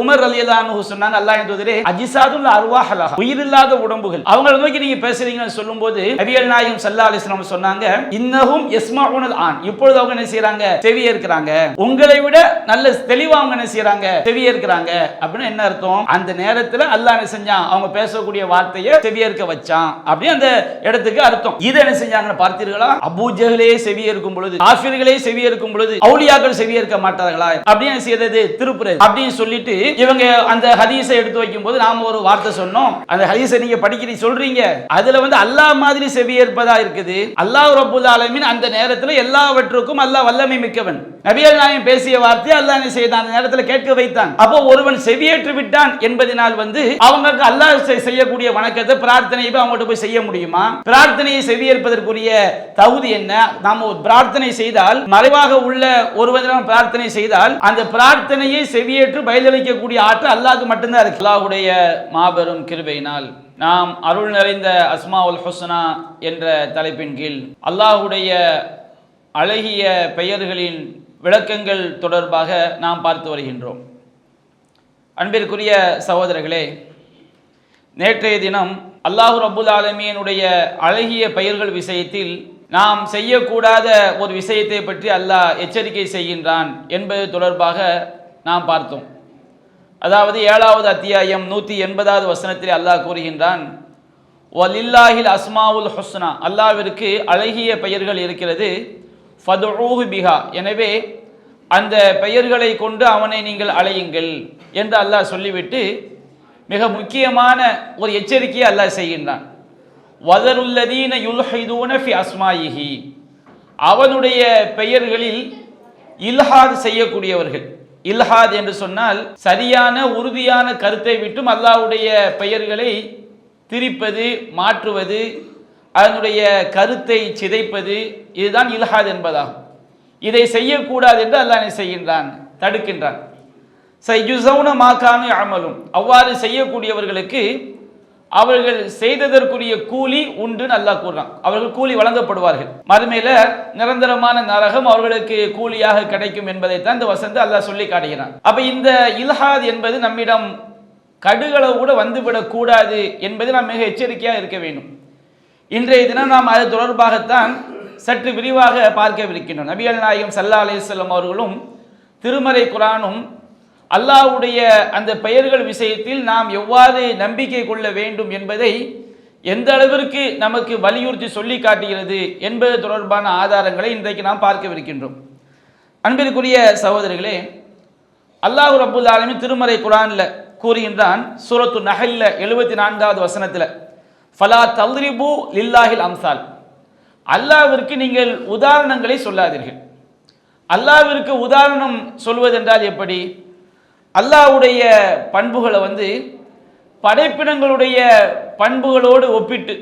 Umar ரலியல்லாஹு அன்ஹு சொன்னாங்க, அல்லாஹ்வின் தூதரே, அஜிசாதுல் அர்வாஹ், உயிரில்லாத உடம்புகள், அவங்களை நோக்கி நீங்க பேசுறீங்கன்னு சொல்லும்போது நபிகள் நாயகம் ஸல்லல்லாஹு அலைஹி வஸல்லம் சொன்னாங்க, இன்னஹும் யஸ்மஊனல் ஆன், இப்பொழுது அவங்க என்ன செய்றாங்க, செவியே இருக்கிறாங்க, உங்களை விட நல்ல தெளிவா அவங்க என்ன செய்றாங்க, செவியே இருக்கிறாங்க. அப்படின்னு என்ன அர்த்தம்? அந்த நேரத்தில் அல்லாஹ் என்ன செஞ்சான், அவங்க பேசக்கூடிய வார்த்தையை செவியேற்க வச்சான் அப்படி அந்த இடத்துக்கு அர்த்தம். இதை என்ன செஞ்சாங்கன்னு பார்த்தீர்களா? அபூ ஜஹலே செவியேற்கும் பொழுது, காஃபிர்களே செவியேற்கும் பொழுது அவுலியாக்கள் செவியேற்க மாட்டார்களா அப்படின்னு செய்யறது திருப்புறது அப்படின்னு சொல்லிட்டு இவங்க அந்த ஹதீஸை எடுத்து வைக்கும் போது நாம ஒரு வார்த்தை சொன்னோம். அந்த ஹதீஸை நீங்க படிக்கிறீங்க சொல்றீங்க, அதுல வந்து அல்லாஹ் மாதிரி செவியேற்பதா இருக்குது. அல்லாஹ் ரப்புல் ஆலமீன் அந்த நேரத்தில் எல்லாவற்றுக்கும் அல்லாஹ் வல்லமை மிக்கவன். நபிகள் நாயகம் பேசிய வார்த்தையை அல்லாஹ் என்ன செய்தான், அந்த நேரத்தில் கேட்க வைத்தான். அப்போ ஒருவன் செவியேற்று விட்டான் என்பதனால் வந்து அவங்களுக்கு அல்லாஹ் செய்யக்கூடிய வணக்கத்தை பிரார்த்தனையை அவங்கள்ட்ட போய் செய்ய முடியுமா? பிரார்த்தனையை செவியேற்பதற்குரிய தகுதி என்ன? நாம் பிரார்த்தனை செய்தால், மறைவாக உள்ள ஒருவரிடம் பிரார்த்தனை செய்தால் அந்த பிரார்த்தனையை செவியேற்று பதிலளிக்கக்கூடிய ஆற்றல் அல்லாஹ்வுக்கு மட்டும்தான் இருக்கு. அல்லாஹ்வுடைய மாபெரும் கிருபையினால் நாம் அருள் நிறைந்த அஸ்மாவுல் ஹுஸ்னா என்ற தலைப்பின் கீழ் அல்லாஹ்வுடைய அழகிய பெயர்களின் விளக்கங்கள் தொடர்பாக நாம் பார்த்து வருகின்றோம். அன்பிற்குரிய சகோதரர்களே, நேற்றைய தினம் அல்லாஹ் ரப்புல் ஆலமீனுடைய அழகிய பெயர்கள் விஷயத்தில் நாம் செய்யக்கூடாத ஒரு விஷயத்தை பற்றி அல்லாஹ் எச்சரிக்கை செய்கின்றான் என்பது தொடர்பாக நாம் பார்த்தோம். அதாவது 7வது அத்தியாயம் 180வது வசனத்தில் அல்லாஹ் கூறுகின்றான், வலில்லாஹில் அஸ்மாவுல் ஹுஸ்னா, அல்லாஹ்விற்கு அழகிய பெயர்கள் இருக்கிறது, ஃபதுஊஹு பிஹா, எனவே அந்த பெயர்களை கொண்டு அவனை நீங்கள் அழையுங்கள் என்று அல்லாஹ் சொல்லிவிட்டு மிக முக்கியமான ஒரு எச்சரிக்கையை அல்லாஹ் செய்கின்றான். வதருல்லதீன யுல்ஹிதூன ஃபி அஸ்மாயிஹி, அவனுடைய பெயர்களில் இல்ஹாத் செய்யக்கூடியவர்கள். இல்ஹாத் என்று சொன்னால் சரியான உறுதியான கருத்தை விட்டும் அல்லாஹ்வுடைய பெயர்களை திரிப்பது, மாற்றுவது, அதனுடைய கருத்தை சிதைப்பது, இதுதான் இல்ஹாத் என்பதாகும். இதை செய்யக்கூடாது என்று அல்லாஹ் செய்கின்றான், தடுக்கின்றான். சையுஸௌன மா கானூ யஅமலூன், அவ்வாறு செய்யக்கூடியவர்களுக்கு அவர்கள் செய்ததற்குரிய கூலி உண்டு அல்லாஹ் கூறுறான். அவர்கள் கூலி வழங்கப்படுவார்கள். மறுமையில நிரந்தரமான நரகம் அவர்களுக்கு கூலியாக கிடைக்கும் என்பதைத்தான் இந்த வசனத்தை அல்லாஹ் சொல்லி காட்டுகிறான். அப்ப இந்த இல்ஹாத் என்பது நம்மிடம் கடுகளவு கூட வந்துவிடக் கூடாது என்பது நாம் மிக எச்சரிக்கையாக இருக்க வேண்டும். இன்றைய தினம் நாம் அது தொடர்பாகத்தான் சற்று விரிவாக பார்க்கவிருக்கின்றோம். நபிகள் நாயகம் ஸல்லல்லாஹு அலைஹி வஸல்லம் அவர்களும் திருமறை குர்ஆனும் அல்லாஹ்வுடைய அந்த பெயர்கள் விஷயத்தில் நாம் எவ்வாறு நம்பிக்கை கொள்ள வேண்டும் என்பதை எந்த அளவிற்கு நமக்கு வலியுறுத்தி சொல்லி காட்டுகிறது என்பது தொடர்பான ஆதாரங்களை இன்றைக்கு நாம் பார்க்கவிருக்கின்றோம். அன்பிற்குரிய சகோதரர்களே, அல்லாஹ் ரப்புல் ஆலமீன் திருமறை குர்ஆனில் கூறுகின்றான், சூரத்து நஹல்ல 74வது வசனத்தில், ஃபலா தல்ரிபு லில்லாஹில் அம்சால், அல்லாஹ்விற்கு நீங்கள் உதாரணங்களை சொல்லாதீர்கள். அல்லாஹ்விற்கு உதாரணம் சொல்வதென்றால் எப்படி? அல்லாஹ்வுடைய பண்புகளை வந்து படைப்பினங்களுடைய பண்புகளோடு ஒப்பிட்டு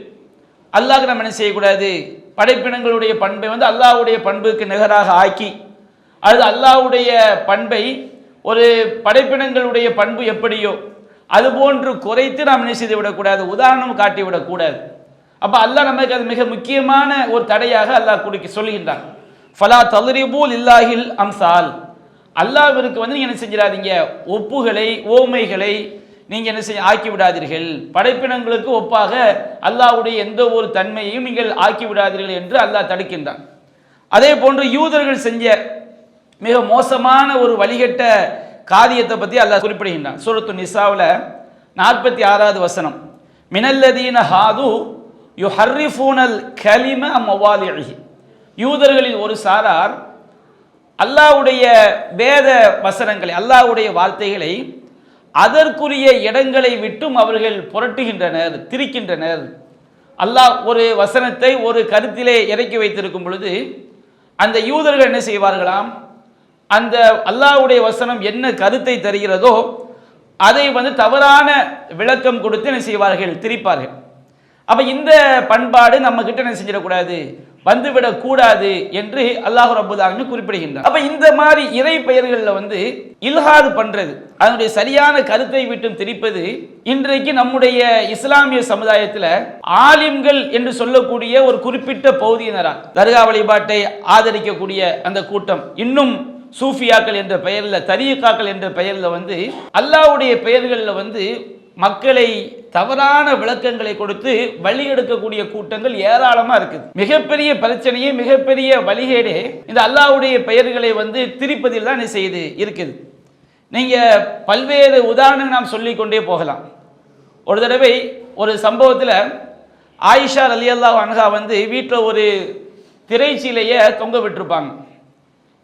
அல்லாஹ்க்கு நம்ம என்ன செய்யக்கூடாது, படைப்பினங்களுடைய பண்பை வந்து அல்லாஹ்வுடைய பண்புக்கு நிகராக ஆக்கி, அது அல்லாஹ்வுடைய பண்பை ஒரு படைப்பினங்களுடைய பண்பு எப்படியோ அதுபோன்று குறைத்து நாம் என்ன செய்து விடக்கூடாது, உதாரணம் காட்டிவிடக்கூடாது. அப்போ அல்லாஹ் நமக்கு அது மிக முக்கியமான ஒரு தடையாக அல்லாஹ் சொல்லுகின்றான். ஃபலா தல்ரிபு லில்லாஹில் அம்சால், அல்லாஹ்விற்கு வந்து நீங்கள் என்ன செஞ்சிடாதீங்க, ஒப்புகளை ஓமைகளை நீங்கள் என்ன செய்ய ஆக்கி விடாதீர்கள், படைப்பினங்களுக்கு ஒப்பாக அல்லாஹ்வுடைய எந்த ஒரு தன்மையையும் நீங்கள் ஆக்கி விடாதீர்கள் என்று அல்லாஹ் தடுக்கின்றான். அதே போன்று யூதர்கள் செஞ்ச மிக மோசமான ஒரு வழிகட்ட காரியத்தை பற்றி அல்லாஹ் குறிப்பிடுகின்றான். சூரத்து நிசாவில் 46வது வசனம், மினல்லதீன ஹாது யுஹர்ரிஃபூனல் கலிம மவாலிஹி, யூதர்களில் ஒரு சாரார் அல்லாஹ்வுடைய வேத வசனங்களை, அல்லாஹ்வுடைய வார்த்தைகளை அதற்குரிய இடங்களை விட்டும் அவர்கள் புரட்டுகின்றனர், திரிக்கின்றனர். அல்லாஹ் ஒரு வசனத்தை ஒரு கருத்திலே இறக்கி வைத்திருக்கும் பொழுது அந்த யூதர்கள் என்ன செய்வார்களாம், அந்த அல்லாஹ்வுடைய வசனம் என்ன கருத்தை தருகிறதோ அதை வந்து தவறான விளக்கம் கொடுத்து என்ன செய்வார்கள், திரிப்பார்கள். அப்ப இந்த பண்பாடு நம்ம கிட்ட என்ன செஞ்சிடக்கூடாது, வந்துவிடக் கூடாது என்று அல்லாஹ் ரப்புல் ஆலமீன் குறிப்பிடுகின்றார். அப்ப இந்த மாதிரி இறை பெயர்களில் வந்து இல்ஹாத் பண்றது, அதனுடைய சரியான கருத்தை விட்டும் திரிப்பது இன்றைக்கு நம்முடைய இஸ்லாமிய சமுதாயத்தில் ஆலிம்கள் என்று சொல்லக்கூடிய ஒரு குறிப்பிட்ட பகுதியினரால், தர்கா வழிபாட்டை ஆதரிக்கக்கூடிய அந்த கூட்டம், இன்னும் சூஃபியாக்கள் என்ற பெயரில், தரீகாக்கள் என்ற பெயரில் வந்து அல்லாஹ்வுடைய பெயர்களில் வந்து மக்களை தவறான விளக்கங்களை கொடுத்து வழி எடுக்கக்கூடிய கூட்டங்கள் ஏராளமாக இருக்குது. மிகப்பெரிய பிரச்சனையே, மிகப்பெரிய வழிகேடே இந்த அல்லாஹ்வுடைய பெயர்களை வந்து திரிப்பதில் தான் செய்து இருக்குது. நீங்கள் பல்வேறு உதாரணங்கள் நாம் சொல்லிக்கொண்டே போகலாம். ஒரு தடவை ஒரு சம்பவத்தில் ஆயிஷா ரலியல்லாஹு அன்ஹா வந்து வீட்டில் ஒரு திரைச்சீலையை தொங்க விட்டுருப்பாங்க.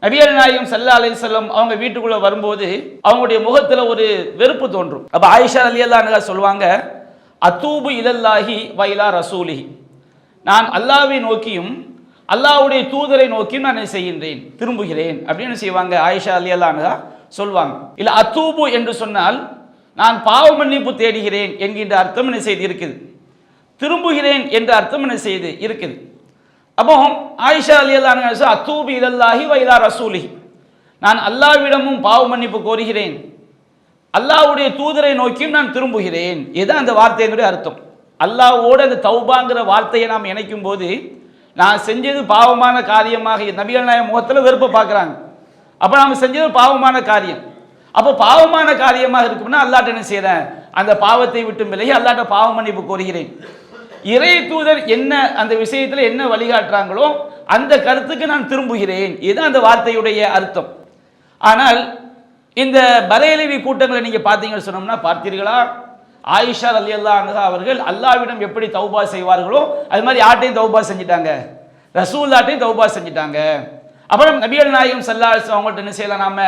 நபிகள் நாயகம் ஸல்லல்லாஹு அலைஹி வஸல்லம் அவங்க வீட்டுக்குள்ளே வரும்போது அவங்களுடைய முகத்தில் ஒரு வெறுப்பு தோன்றும். அப்போ ஆயிஷா ரலியல்லாஹு அன்ஹா சொல்லுவாங்க, அத்தூபு இலல்லாஹி வ இலா ரசூலிஹி, நான் அல்லாஹ்வை நோக்கியும் அல்லாஹ்வுடைய தூதரை நோக்கியும் நான் செய்கின்றேன், திரும்புகிறேன் அப்படின்னு செய்வாங்க. ஆயிஷா ரலியல்லாஹு அன்ஹா சொல்வாங்க. இல்லை அத்தூபு என்று சொன்னால் நான் பாவ மன்னிப்பு தேடுகிறேன் என்கின்ற அர்த்தம் என்ன செய்து இருக்குது, திரும்புகிறேன் என்ற அர்த்தம் என்ன செய்து இருக்குது. அப்போ ஆயிஷா ரலியல்லாஹு அன்ஹா அத்தூபு இலல்லாஹி வ இலா ரசூலிஹி, நான் அல்லாஹ்விடமும் பாவ மன்னிப்பு கோருகிறேன், அல்லாஹ்வுடைய தூதரை நோக்கியும் நான் திரும்புகிறேன். இதுதான் அந்த வார்த்தையினுடைய அர்த்தம். அல்லாஹ்வோடு அந்த தௌபாங்கிற வார்த்தையை நாம் இணைக்கும் போது நான் செஞ்சது பாவமான காரியமாக நபிகள் நாயகம் முகத்தில் வெறுப்பை பார்க்குறாங்க. அப்போ நாம் செஞ்சது பாவமான காரியம். அப்போ பாவமான காரியமாக இருக்கும்னா அல்லாஹ்ட்ட என்ன செய்கிறேன், அந்த பாவத்தை விட்டு விலகி அல்லாஹ்ட்ட பாவ மன்னிப்பு கோருகிறேன். இறை தூதர் என்ன அந்த விஷயத்தில் என்ன வழிகாட்டுறாங்களோ அந்த கருத்துக்கு நான் திரும்புகிறேன். இதுதான் அந்த வார்த்தையுடைய அர்த்தம். ஆனால் இந்த பரேலவி கூட்டங்களை நீங்கள் பார்த்தீங்கன்னு சொன்னோம்னா, பார்த்தீர்களா, ஆயிஷா ரலியல்லாஹு அன்ஹா அவர்கள் அல்லாஹ்விடம் எப்படி தௌபா செய்வார்களோ அது மாதிரி யார்ட்டையும் தௌபா செஞ்சிட்டாங்க, ரசூலுல்லாஹ்ட்டையும் தௌபா செஞ்சிட்டாங்க. அப்புறம் நபிகள் நாயகம் ஸல்லல்லாஹு அலைஹி வஸல்லம் அவங்கள்ட்ட என்ன செய்யலாம், நாம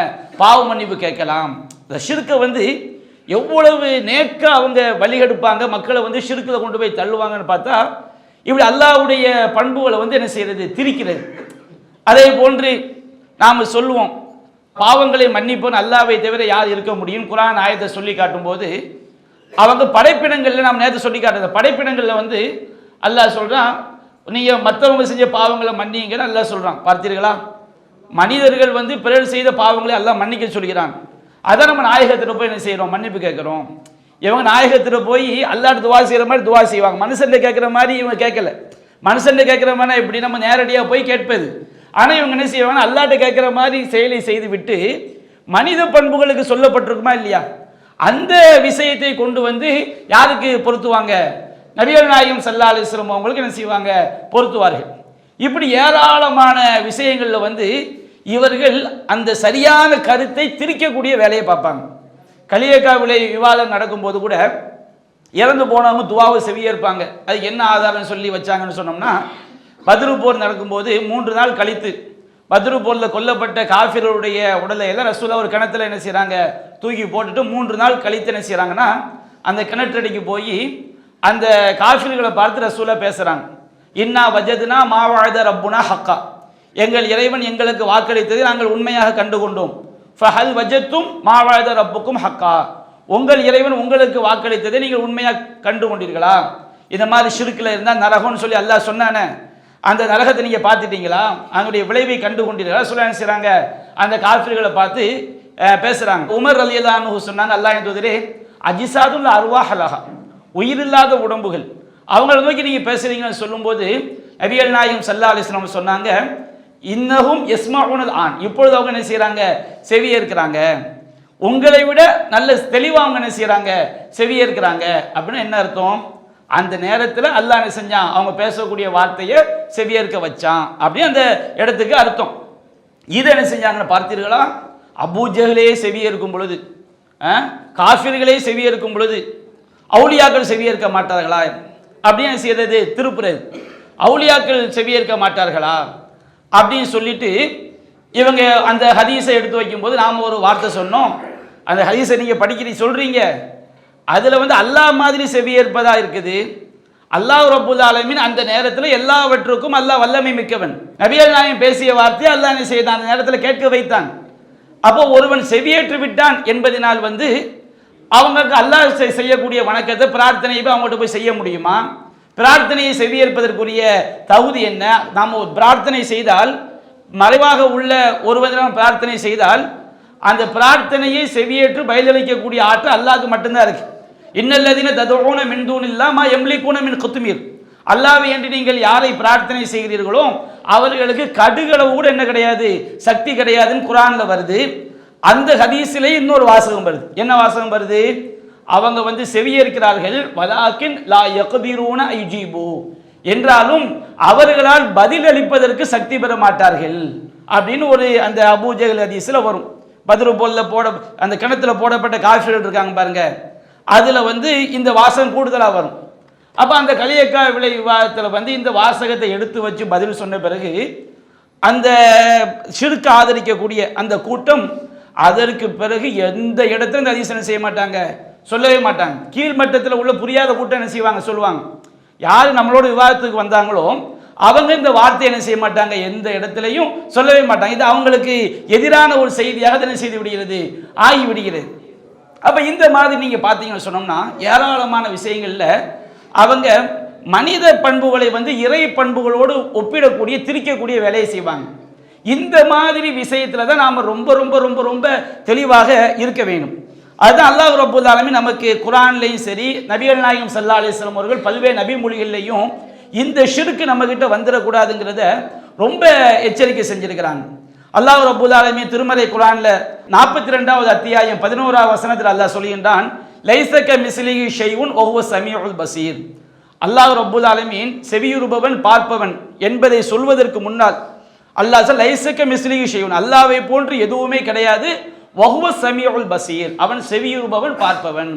பாவ மன்னிப்பு கேட்கலாம். இந்த ஷிர்க்கை வந்து எவ்வளவு நேக்க அவங்க வழிகெடுப்பாங்க, மக்களை வந்து ஷிர்க்கில் கொண்டு போய் தள்ளுவாங்கன்னு பார்த்தா இப்படி அல்லாஹ்வுடைய பண்புகளை வந்து என்ன செய்யறது, திரிக்கிறது. அதே போன்று நாம் சொல்லுவோம், பாவங்களை மன்னிப்போன்னு அல்லாஹ்வை தவிர யார் இருக்க முடியும். குர்ஆன் ஆயத்தை சொல்லி காட்டும்போது அவங்க படைப்பினங்களில் நாம் நேற்று சொல்லி காட்டுறது, படைப்பினங்களில் வந்து அல்லாஹ் சொல்கிறான், நீங்கள் மற்றவங்க செஞ்ச பாவங்களை மன்னிங்கன்னு அல்லாஹ் சொல்கிறான். பார்த்தீர்களா, மனிதர்கள் வந்து பிறர் செய்த பாவங்களை அல்லாஹ் மன்னிக்க சொல்கிறான். அதை நம்ம நாயகத்தில் போய் என்ன செய்கிறோம், மன்னிப்பு கேட்குறோம். இவங்க நாயகத்தில் போய் அல்லாஹ்ட்ட துவா செய்கிற மாதிரி துவா செய்வாங்க. மனுஷன்ட கேட்குற மாதிரி இவங்க கேட்கல. மனுஷன்ட கேட்குற மாதிரி இப்படி நம்ம நேரடியாக போய் கேட்பது. ஆனால் இவங்க என்ன செய்வாங்க, அல்லாஹ்ட்ட கேட்குற மாதிரி செயலை செய்து விட்டு மனித பண்புகளுக்கு சொல்லப்பட்டிருக்குமா இல்லையா, அந்த விஷயத்தை கொண்டு வந்து யாருக்கு பொருத்துவாங்க, நபிகள் நாயகம் ஸல்லல்லாஹு அலைஹி வஸல்லம் அவங்களுக்கு என்ன செய்வாங்க, பொருத்துவார்கள். இப்படி ஏராளமான விஷயங்களில் வந்து இவர்கள் அந்த சரியான கருத்தை திரிக்கக்கூடிய வேலையை பார்ப்பாங்க. கலியக்கா விலை விவாதம் நடக்கும்போது கூட இறந்து போனவங்க துவாவை செவியேற்பாங்க. அதுக்கு என்ன ஆதாரம் சொல்லி வச்சாங்கன்னு சொன்னோம்னா, பத்ரு போர் நடக்கும்போது 3 நாள் கழித்து பத்ரு போரில் கொல்லப்பட்ட காஃபிர்களுடைய உடலை எல்லாம் ரசூலுல்லாஹ் ஒரு கிணத்துல என்ன செய்கிறாங்க, தூக்கி போட்டுட்டு 3 நாள் கழித்து என்ன செய்கிறாங்கன்னா அந்த கிணற்றடிக்கு போய் அந்த காஃபிர்களை பார்த்து ரசூலுல்லாஹ் பேசுகிறாங்க, இன்னா வஜதுனா மா வஅத ரப்புனா ஹக்கா, எங்கள் இறைவன் எங்களுக்கு வாக்களித்ததை நாங்கள் உண்மையாக கண்டுகொண்டோம். ஃபஹல் வஜத்தும் மா வஅத ரப்புக்கும் ஹக்கா, உங்கள் இறைவன் உங்களுக்கு வாக்களித்ததை நீங்கள் உண்மையாக கண்டு கொண்டீர்களா. இந்த மாதிரி ஷிர்கில் இருந்தால் நரகம்னு சொல்லி அல்லாஹ் சொன்னானே, அந்த நரகத்தை நீங்கள் பார்த்துட்டீங்களா, அதனுடைய விளைவை கண்டு கொண்டீர்களா சொல்ல என்ன செய்கிறாங்க, அந்த காஃபிர்களை பார்த்து பேசுகிறாங்க. உமர் ரலியல்லாஹு அன்ஹு சொன்னாங்க, அல்லாஹ்வின் தூதரே, அஜிசாதுல் அர்வாஹ் லஹா, உயிரில்லாத உடம்புகள், அவங்களை நோக்கி நீங்கள் பேசுகிறீங்கன்னு சொல்லும்போது நபிகள் நாயகம் ஸல்லல்லாஹு அலைஹி வஸல்லம் சொன்னாங்க, இன்னஹும் யஸ்மஊனல் ஆன், இப்பொழுது அவங்க என்ன செய்கிறாங்க, செவியேற்கிறாங்க, உங்களை விட நல்ல தெளிவாக அவங்க என்ன செய்கிறாங்க, செவியேற்கிறாங்க. அப்படின்னா என்ன அர்த்தம், அந்த நேரத்தில் அல்லாஹ் என்ன செஞ்சான், அவங்க பேசக்கூடிய வார்த்தையை செவியேற்க வச்சான் அப்படின்னு அந்த இடத்துக்கு அர்த்தம். இதை என்ன செஞ்சாங்கன்னு பார்த்தீர்களா, அபூஜஹலே செவியேற்கும் பொழுது, காஃபிர்களே செவியேற்கும் பொழுது அவுலியாக்கள் செவியேற்க மாட்டார்களா அப்படின்னு செய்யறது திருப்புறது, அவுலியாக்கள் செவியேற்க மாட்டார்களா அப்படின்னு சொல்லிட்டு இவங்க அந்த ஹதீஸை எடுத்து வைக்கும்போது நாம் ஒரு வார்த்தை சொன்னோம், அந்த ஹதீஸை நீங்கள் படிக்கிறீங்க சொல்கிறீங்க, அதில் வந்து அல்லாஹ் மாதிரி செவியேற்பதா இருக்குது. அல்லாஹ் ரப்புல் ஆலமீன் அந்த நேரத்தில் எல்லாவற்றுக்கும் அல்லாஹ் வல்லமை மிக்கவன். நபிகள் நாயகம் பேசிய வார்த்தையை அல்லாஹ் என்ன செய்தான், அந்த நேரத்தில் கேட்க வைத்தான். அப்போ ஒருவன் செவியேற்று விட்டான் என்பதனால் வந்து அவங்களுக்கு அல்லாஹ் செய்யக்கூடிய வணக்கத்தை பிரார்த்தனையை அவங்கள்ட்ட போய் செய்ய முடியுமா, பிரார்த்தனையை செவியேற்பதற்குரிய தகுதி என்ன, நாம் ஒரு பிரார்த்தனை செய்தால் மறைவாக உள்ள ஒருவரிடம் பிரார்த்தனை செய்தால் அந்த பிரார்த்தனையை செவியேற்று பதிலளிக்கக்கூடிய ஆற்றல் அல்லாஹ்க்கு மட்டும்தான் இருக்கு. இன்னல்லதீன ததுஊன மின் தூனில்லாஹ் மா யம்லிகூன மின் குத்மீர், அல்லாஹ்வை என்று நீங்கள் யாரை பிரார்த்தனை செய்கிறீர்களோ அவர்களுக்கு கடுகளவு கூட என்ன கிடையாது, சக்தி கிடையாதுன்னு குர்ஆன்ல வருது. அந்த ஹதீஸிலே இன்னொரு வாசகம் வருது. என்ன வாசகம் வருது? அவங்க செவியேற்கிறார்கள், வலாக்கின் லா யக்திரூன ஐஜீபு, என்றாலும் அவர்களால் பதில் அளிப்பதற்கு சக்தி பெற மாட்டார்கள் அப்படின்னு ஒரு அந்த அபூஜஹல் ஹதீஸ்ல வரும். பத்ரு போல்ல அந்த கிணத்துல போடப்பட்ட காஃபிர்கள் இருக்காங்க பாருங்க, அதுல இந்த வாசகம் கூடுதலா வரும். அப்ப அந்த கலியக்கா விலை விவாதத்தில் இந்த வாசகத்தை எடுத்து வச்சு பதில் சொன்ன பிறகு அந்த ஷிர்க் ஆதரிக்கக்கூடிய அந்த கூட்டம் அதற்கு பிறகு எந்த இடத்துல இந்த ஹதீஸ் செய்ய மாட்டாங்க, சொல்லவே மாட்டாங்க. கீழ்மட்டத்தில் உள்ள புரியாத கூட்டம் என்ன செய்வாங்க, சொல்லுவாங்க. யார் நம்மளோட விவாதத்துக்கு வந்தாங்களோ அவங்க இந்த வார்த்தை என்ன செய்ய மாட்டாங்க, எந்த இடத்துலையும் சொல்லவே மாட்டாங்க. இது அவங்களுக்கு எதிரான ஒரு செய்தியாக என்ன செய்து விடுகிறது, ஆகிவிடுகிறது. அப்ப இந்த மாதிரி நீங்க பார்த்தீங்கன்னு சொன்னோம்னா ஏராளமான விஷயங்கள்ல அவங்க மனித பண்புகளை இறை பண்புகளோடு ஒப்பிடக்கூடிய திரிக்கக்கூடிய வேலையை செய்வாங்க. இந்த மாதிரி விஷயத்துல தான் நாம ரொம்ப ரொம்ப ரொம்ப ரொம்ப தெளிவாக இருக்க வேண்டும். அதுதான் அல்லாஹ் ரப்பல் ஆலமீன் நமக்கு குர்ஆன்லையும் சரி, நபிகள் நாயகம் ஸல்லல்லாஹு அலைஹி வஸல்லம் அவர்கள் பல்வேறு நபி மொழிகள்லையும் இந்த ஷிர்க் நம்ம கிட்ட வந்துடக்கூடாதுங்கிறத ரொம்ப எச்சரிக்கை செஞ்சிருக்கிறாங்க. அல்லாஹ் ரப்பல் ஆலமீன் திருமறை குர்ஆன்ல 42வது அத்தியாயம் 11வது வசனத்தில் அல்லாஹ் சொல்கின்றான், லைஸக மிஸ்லிஹி ஷைஉன் வஹுவ ஸமீஉல் பஸீர். அல்லாஹ் ரப்பல் ஆலமீன் செவியுறுபவன் பார்ப்பவன் என்பதை சொல்வதற்கு முன்னால் அல்லாஹ் லைஸக மிஸ்லிஹி ஷைஉன், அல்லாஹ்வை போன்று எதுவுமே கிடையாது, வஹுவ ஸமீஉல் பஸீர், அவன் செவியுறுபவன் பார்ப்பவன்.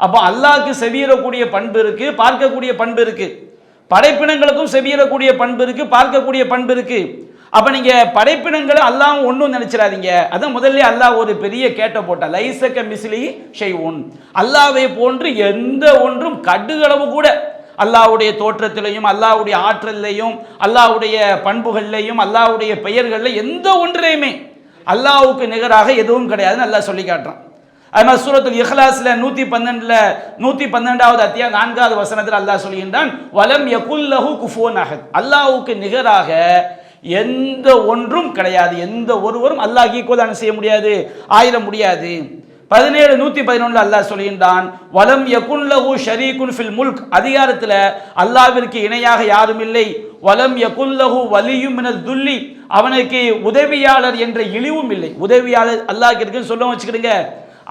அப்போ அல்லாஹ்க்கு செவியுறக்கூடிய பண்பு இருக்கு, பார்க்கக்கூடிய பண்பு இருக்கு. படைப்பினங்களுக்கும் செவியுறக்கூடிய பண்பு இருக்கு, பார்க்கக்கூடிய பண்பு இருக்கு. அப்ப நீங்க படைப்பினங்களை அல்லாஹ் ஒன்றும் நினைச்சிடாதீங்க. அதான் முதல்ல அல்லாஹ் ஒரு பெரிய கேட்ட போட்டா, லைஸக மிஸ்லிஹி ஷைஉன், அல்லாஹ்வை போன்று எந்த ஒன்றும் கடுகளவு கூட அல்லாஹ்வுடைய தோற்றத்திலையும் அல்லாஹ்வுடைய ஆற்றலையும் அல்லாஹ்வுடைய பண்புகள்லையும் அல்லாஹ்வுடைய பெயர்கள்ல எந்த ஒன்றையுமே அல்லாஹ்வுக்கு நிகராக எதுவும் கிடையாதுன்னு அல்லாஹ் சொல்லி காட்டுறான். அது மாதிரி சூரத்துல் இஹ்லாஸ்ல 112வது அத்தியாயம் 4வது வசனத்தில் அல்லாஹ் சொல்கின்றான், வலம் யகுல் லஹு குஃபுவன் அஹத், அல்லாஹ்வுக்கு நிகராக எந்த ஒன்றும் கிடையாது, எந்த ஒருவரும் அல்லாஹ்க்கு ஈக்குவலான செய்ய முடியாது, ஆயிட முடியாது. 111 அல்லாஹ் சொல்கின்றான், வலம் யகுன் லஹு ஷரீகுன் ஃபில் முல்க், அதிகாரத்தில் அல்லாஹ்விற்கு இணையாக யாரும் இல்லை. வலம் யகுன் லஹு வலியும் மினல் துல்லி, அவனுக்கு உதவியாளர் என்ற இழிவும் இல்லை. உதவியாளர் அல்லாஹ்க்கு இருக்குன்னு சொல்ல வச்சுக்கிடுங்க,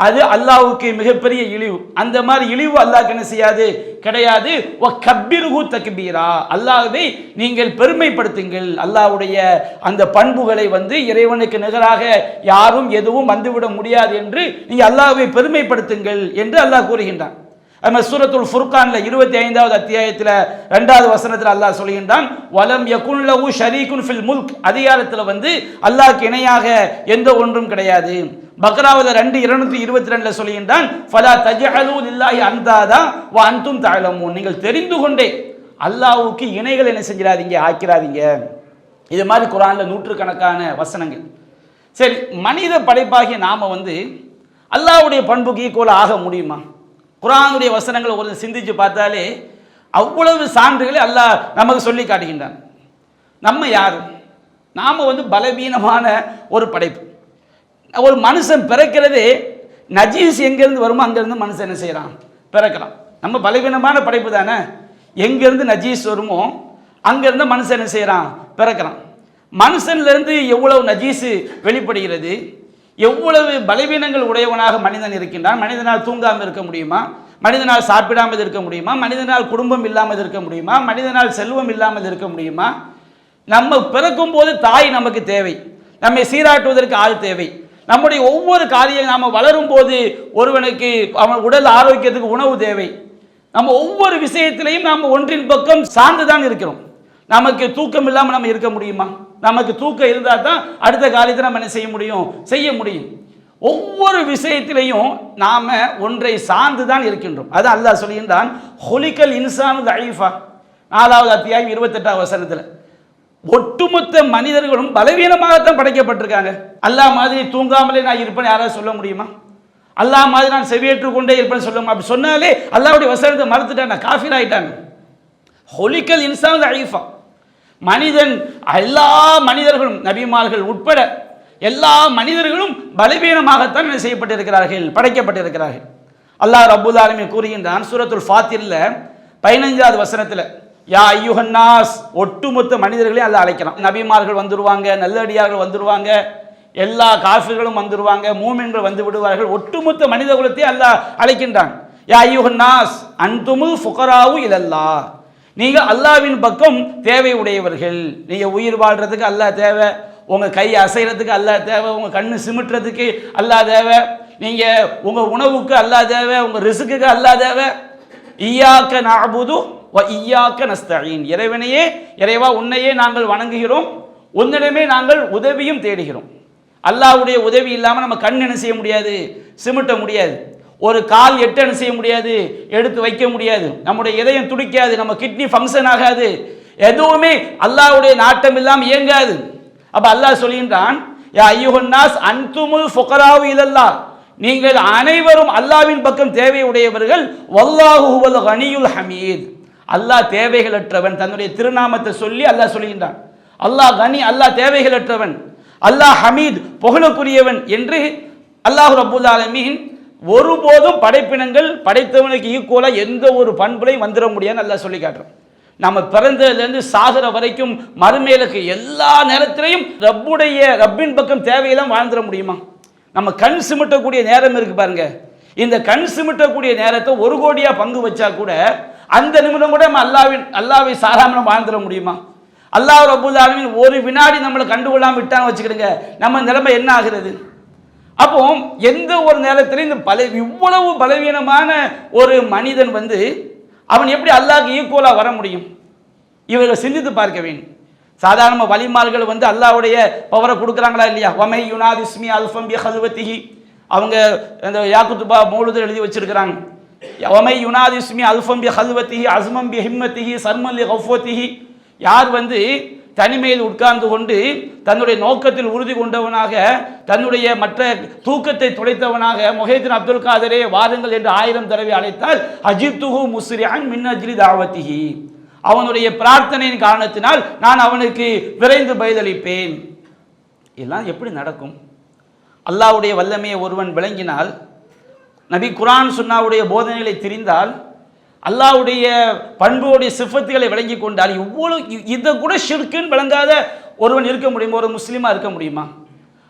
அது அல்லாஹ்வுக்கு மிகப்பெரிய இழிவு. அந்த மாதிரி இழிவு அல்லாஹ்க்கு என்ன செய்யாது, கிடையாது. வ கப்பிருஹு தக்பீரா, அல்லாஹ்வை நீங்கள் பெருமைப்படுத்துங்கள். அல்லாஹ்வுடைய அந்த பண்புகளை இறைவனுக்கு நிகராக யாரும் எதுவும் வந்துவிட முடியாது என்று நீங்க அல்லாஹ்வை பெருமைப்படுத்துங்கள் என்று அல்லாஹ் கூறுகின்றான். சூரத்துல் ஃபுர்கான்ல 25வது அத்தியாயத்தில் 2வது வசனத்தில் அல்லாஹ் சொல்கின்றான், வலம் யகுன் லஹு ஷரீகுன் ஃபில் முல்க், அதிகாரத்தில் அல்லாஹ்க்கு இணையாக எந்த ஒன்றும் கிடையாது. பக்ராவில் 2:222 சொல்கின்றான், ஃபலா தஜஅலு லில்லாஹி அன்தாதா வ அன்தும் தஅலமூன், நீங்கள் தெரிந்து கொண்டே அல்லாஹ்வுக்கு இணைகள் என்ன செஞ்சிடாதீங்க, ஆக்கிறாதீங்க. இது மாதிரி குர்ஆன்ல நூற்றுக்கணக்கான வசனங்கள். சரி, மனித படைப்பாகிய நாம அல்லாஹ்வுடைய பண்புக்கு ஈக்குவல் ஆக முடியுமா? குர்ஆனுடைய வசனங்களை ஒரு சிந்திச்சு பார்த்தாலே அவ்வளவு சான்றுகளை அல்லாஹ் நமக்கு சொல்லி காட்டுகின்றான். நம்ம யாரு? நாம பலவீனமான ஒரு படைப்பு. ஒரு மனுஷன் பிறக்கிறதே நஜீஸ் எங்கேருந்து வருமோ அங்கேருந்து மனுஷன் என்ன செய்கிறான், பிறக்கிறான். நம்ம பலவீனமான படைப்பு தானே, எங்கேருந்து நஜீஸ் வருமோ அங்கேருந்து மனுஷன் என்ன செய்கிறான், பிறக்கிறான். மனுஷன்லேருந்து எவ்வளவு நஜீஸு வெளிப்படுகிறது, எவ்வளவு பலவீனங்கள் உடையவனாக மனிதன் இருக்கின்றான். மனிதனால் தூங்காமல் இருக்க முடியுமா? மனிதனால் சாப்பிடாமல் இருக்க முடியுமா? மனிதனால் குடும்பம் இல்லாமல் இருக்க முடியுமா? மனிதனால் செல்வம் இல்லாமல் இருக்க முடியுமா? நம்ம பிறக்கும் போது தாய் நமக்கு தேவை, நம்மை சீராட்டுவதற்கு ஆள் தேவை. நம்முடைய ஒவ்வொரு காரியம் நாம் வளரும் போது ஒருவனுக்கு அவன் உடல் ஆரோக்கியத்துக்கு உணவு தேவை. நம்ம ஒவ்வொரு விஷயத்திலையும் நாம் ஒன்றின் பக்கம் சார்ந்துதான் இருக்கிறோம். நமக்கு தூக்கம் இல்லாமல் நம்ம இருக்க முடியுமா? நமக்கு தூக்கம் இருந்தால் தான் அடுத்த காரியத்தை நம்ம என்ன செய்ய முடியும், செய்ய முடியும். ஒவ்வொரு விஷயத்திலையும் நாம ஒன்றை சார்ந்து தான் இருக்கின்றோம். அது அல்லாஹ் சொல்கின்றான், ஹுலிகல் இன்சானு தஈஃபா, 4வது அத்தியாயம் 28வது வசனத்தில் ஒட்டுமொத்த மனிதர்களும் பலவீனமாகத்தான் படைக்கப்பட்டிருக்காங்க. அல்லாஹ் மாதிரி தூங்காமலே நான் இருப்பேன் யாராவது சொல்ல முடியுமா? அல்லாஹ் மாதிரி நான் செவியேற்று கொண்டே இருப்பேன்னு சொல்ல முடியும். அப்படி சொன்னாலே அல்லாஹ்வுடைய வசனத்தை மறுத்துட்டாங்க, காஃபிர் ஆயிட்டாங்க. ஹுலிகல் இன்சானு தஈஃபா, மனிதன், எல்லா மனிதர்களும் நபிமார்கள் உட்பட எல்லா மனிதர்களும் பலவீனமாகத்தான் என்ன செய்யப்பட்டிருக்கிறார்கள், படைக்கப்பட்டிருக்கிறார்கள். அல்லாஹ் ரப்புல் ஆலமீன் கூறுகின்றான் சூரத்துல் ஃபாத்திர்ல 15வது வசனத்தில், யா ஐயுஹன்னாஸ், ஒட்டுமொத்த மனிதர்களையும் அல்லாஹ் அழைக்கிறான். நபிமார்கள் வந்துருவாங்க, நல்லடியார்கள் வந்துருவாங்க, எல்லா காஃபிர்களும் வந்துருவாங்க, மூமின்கள் வந்து விடுவார்கள், ஒட்டுமொத்த மனித குலத்தை அல்லாஹ் அழைக்கின்றான். யா ஐயுஹன்னாஸ் அன்துமுல் ஃபுகராவு இலல்லாஹ், நீங்க அல்லாஹ்வின் பக்கம் தேவை உடையவர்கள். நீங்க உயிர் வாழ்றதுக்கு அல்லாஹ் தேவை, உங்க கை அசைறதுக்கு அல்லாஹ் தேவை, உங்க கண்ணு சிமிட்டுறதுக்கு அல்லாஹ் தேவை, நீங்க உங்க உணவுக்கு அல்லாஹ் தேவை, உங்க ரிஸ்க்குக்கு அல்லாஹ் தேவை. இய்யாக நஅபுது வ இய்யாக நஸ்தஈன், இறைவனையே, இறைவா உன்னையே நாங்கள் வணங்குகிறோம், உன்னிடமே நாங்கள் உதவியும் தேடுகிறோம். அல்லாஹ்வுடைய உதவி இல்லாமல் நம்ம கண் என்ன செய்ய முடியாது, சிமிட்ட முடியாது. ஒரு கால் எட்டு என்ன செய்ய முடியாது, எடுத்து வைக்க முடியாது. நம்முடைய இதயம் துடிக்காது, நம்ம கிட்னி ஃபங்க்ஷன் ஆகாது, எதுவுமே அல்லாஹ்வுடைய நாட்டம் இல்லாமல் இயங்காது. அப்ப அல்லாஹ் சொல்கின்றான், யா ஐயுஹன்னாஸ் அன்துமுல் ஃபுகராவு இலல்லாஹ், நீங்கள் அனைவரும் அல்லாஹ்வின் பக்கம் தேவை உடையவர்கள். வல்லாஹு ஹுவல் கனியுல் ஹமீத், அல்லாஹ் தேவைகளற்றவன். தன்னுடைய திருநாமத்தை சொல்லி அல்லாஹ் சொல்கின்றான். அல்லாஹ் கனி, அல்லாஹ் தேவைகளற்றவன், அல்லாஹ் ஹமீத் புகழுக்குரியவன் என்று அல்லாஹ் ரப்பல் ஆலமீன் ஒருபோதும் படைப்பினங்கள் படைத்தவனுக்கு ஈக்குவலா எந்த ஒரு பண்புலையும் வந்துட முடியாதுன்னு அல்லாஹ் சொல்லி காட்டுறான். நம்ம பிறந்ததுலேருந்து சாகிற வரைக்கும் மறுமையிலுக்கு எல்லா நேரத்திலையும் ரப்பின் பக்கம் தேவையெல்லாம் வாழ்ந்துட முடியுமா? நம்ம கண் சிமிட்டக்கூடிய நேரம் இருக்கு பாருங்க, இந்த கண் சிமிட்டக்கூடிய நேரத்தை 1 கோடியா பங்கு வச்சா கூட அந்த நிமிடம் கூட நம்ம அல்லாஹ்வை சாராம வாழ்ந்துட முடியுமா? அல்லாஹ் ரப்பல் ஆலமீன் ஒரு வினாடி நம்மளை கண்டுகொள்ளாம விட்டான்னு வச்சுக்கிடுங்க, நம்ம நிலைமை என்ன ஆகிறது? அப்போ எந்த ஒரு நேரத்திலும் இந்த இவ்வளவு பலவீனமான ஒரு மனிதன் அவன் எப்படி அல்லாஹ்க்கு ஈக்குவலா வர முடியும்? இவர்கள் சிந்தித்து பார்க்க வேண்டும். சாதாரண வலிமார்கள் அல்லாஹ்வுடைய பவரை கொடுக்குறாங்களா இல்லையா? வமை யுனாதிஸ்மி அல்ஃபம் பி ஹல்வத்திஹி, அவங்க அந்த யாக்குத்துபா மௌலுது எழுதி வச்சிருக்கிறாங்க. வமை யுனாதிஸ்மி அல்ஃபம் பி ஹல்வத்திஹி அஸ்மம் பி ஹிம்மத்திஹி சர்மன் லி கஃவத்திஹி, யார் தனிமையில் உட்கார்ந்து கொண்டு தன்னுடைய நோக்கத்தில் உறுதி கொண்டவனாக, தன்னுடைய மற்ற தூக்கத்தை துடைத்தவனாக, முஹைதீன் அப்துல் காதரே வாருங்கள் என்று 1000 தடவை அழைத்தால் அஜித்துஹு முஸ்ரிஅன் மின் அஜ்லி தாவத்திஹி, அவனுடைய பிரார்த்தனையின் காரணத்தினால் நான் அவனுக்கு விரைந்து பதிலளிப்பேன். எல்லாம் எப்படி நடக்கும்? அல்லாஹ்வுடைய வல்லமையை ஒருவன் விளங்கினால், நபி குர்ஆன் சுன்னாவுடைய போதனைகளை தெரிந்தால், அல்லாஹ்வுடைய பண்புடைய சிஃபத்துகளை விளங்கி கொண்டால், இவ்வளவு இதை கூட ஷிர்க்குன்னு விளங்காத ஒருவன் இருக்க முடியுமா? ஒரு முஸ்லீமா இருக்க முடியுமா?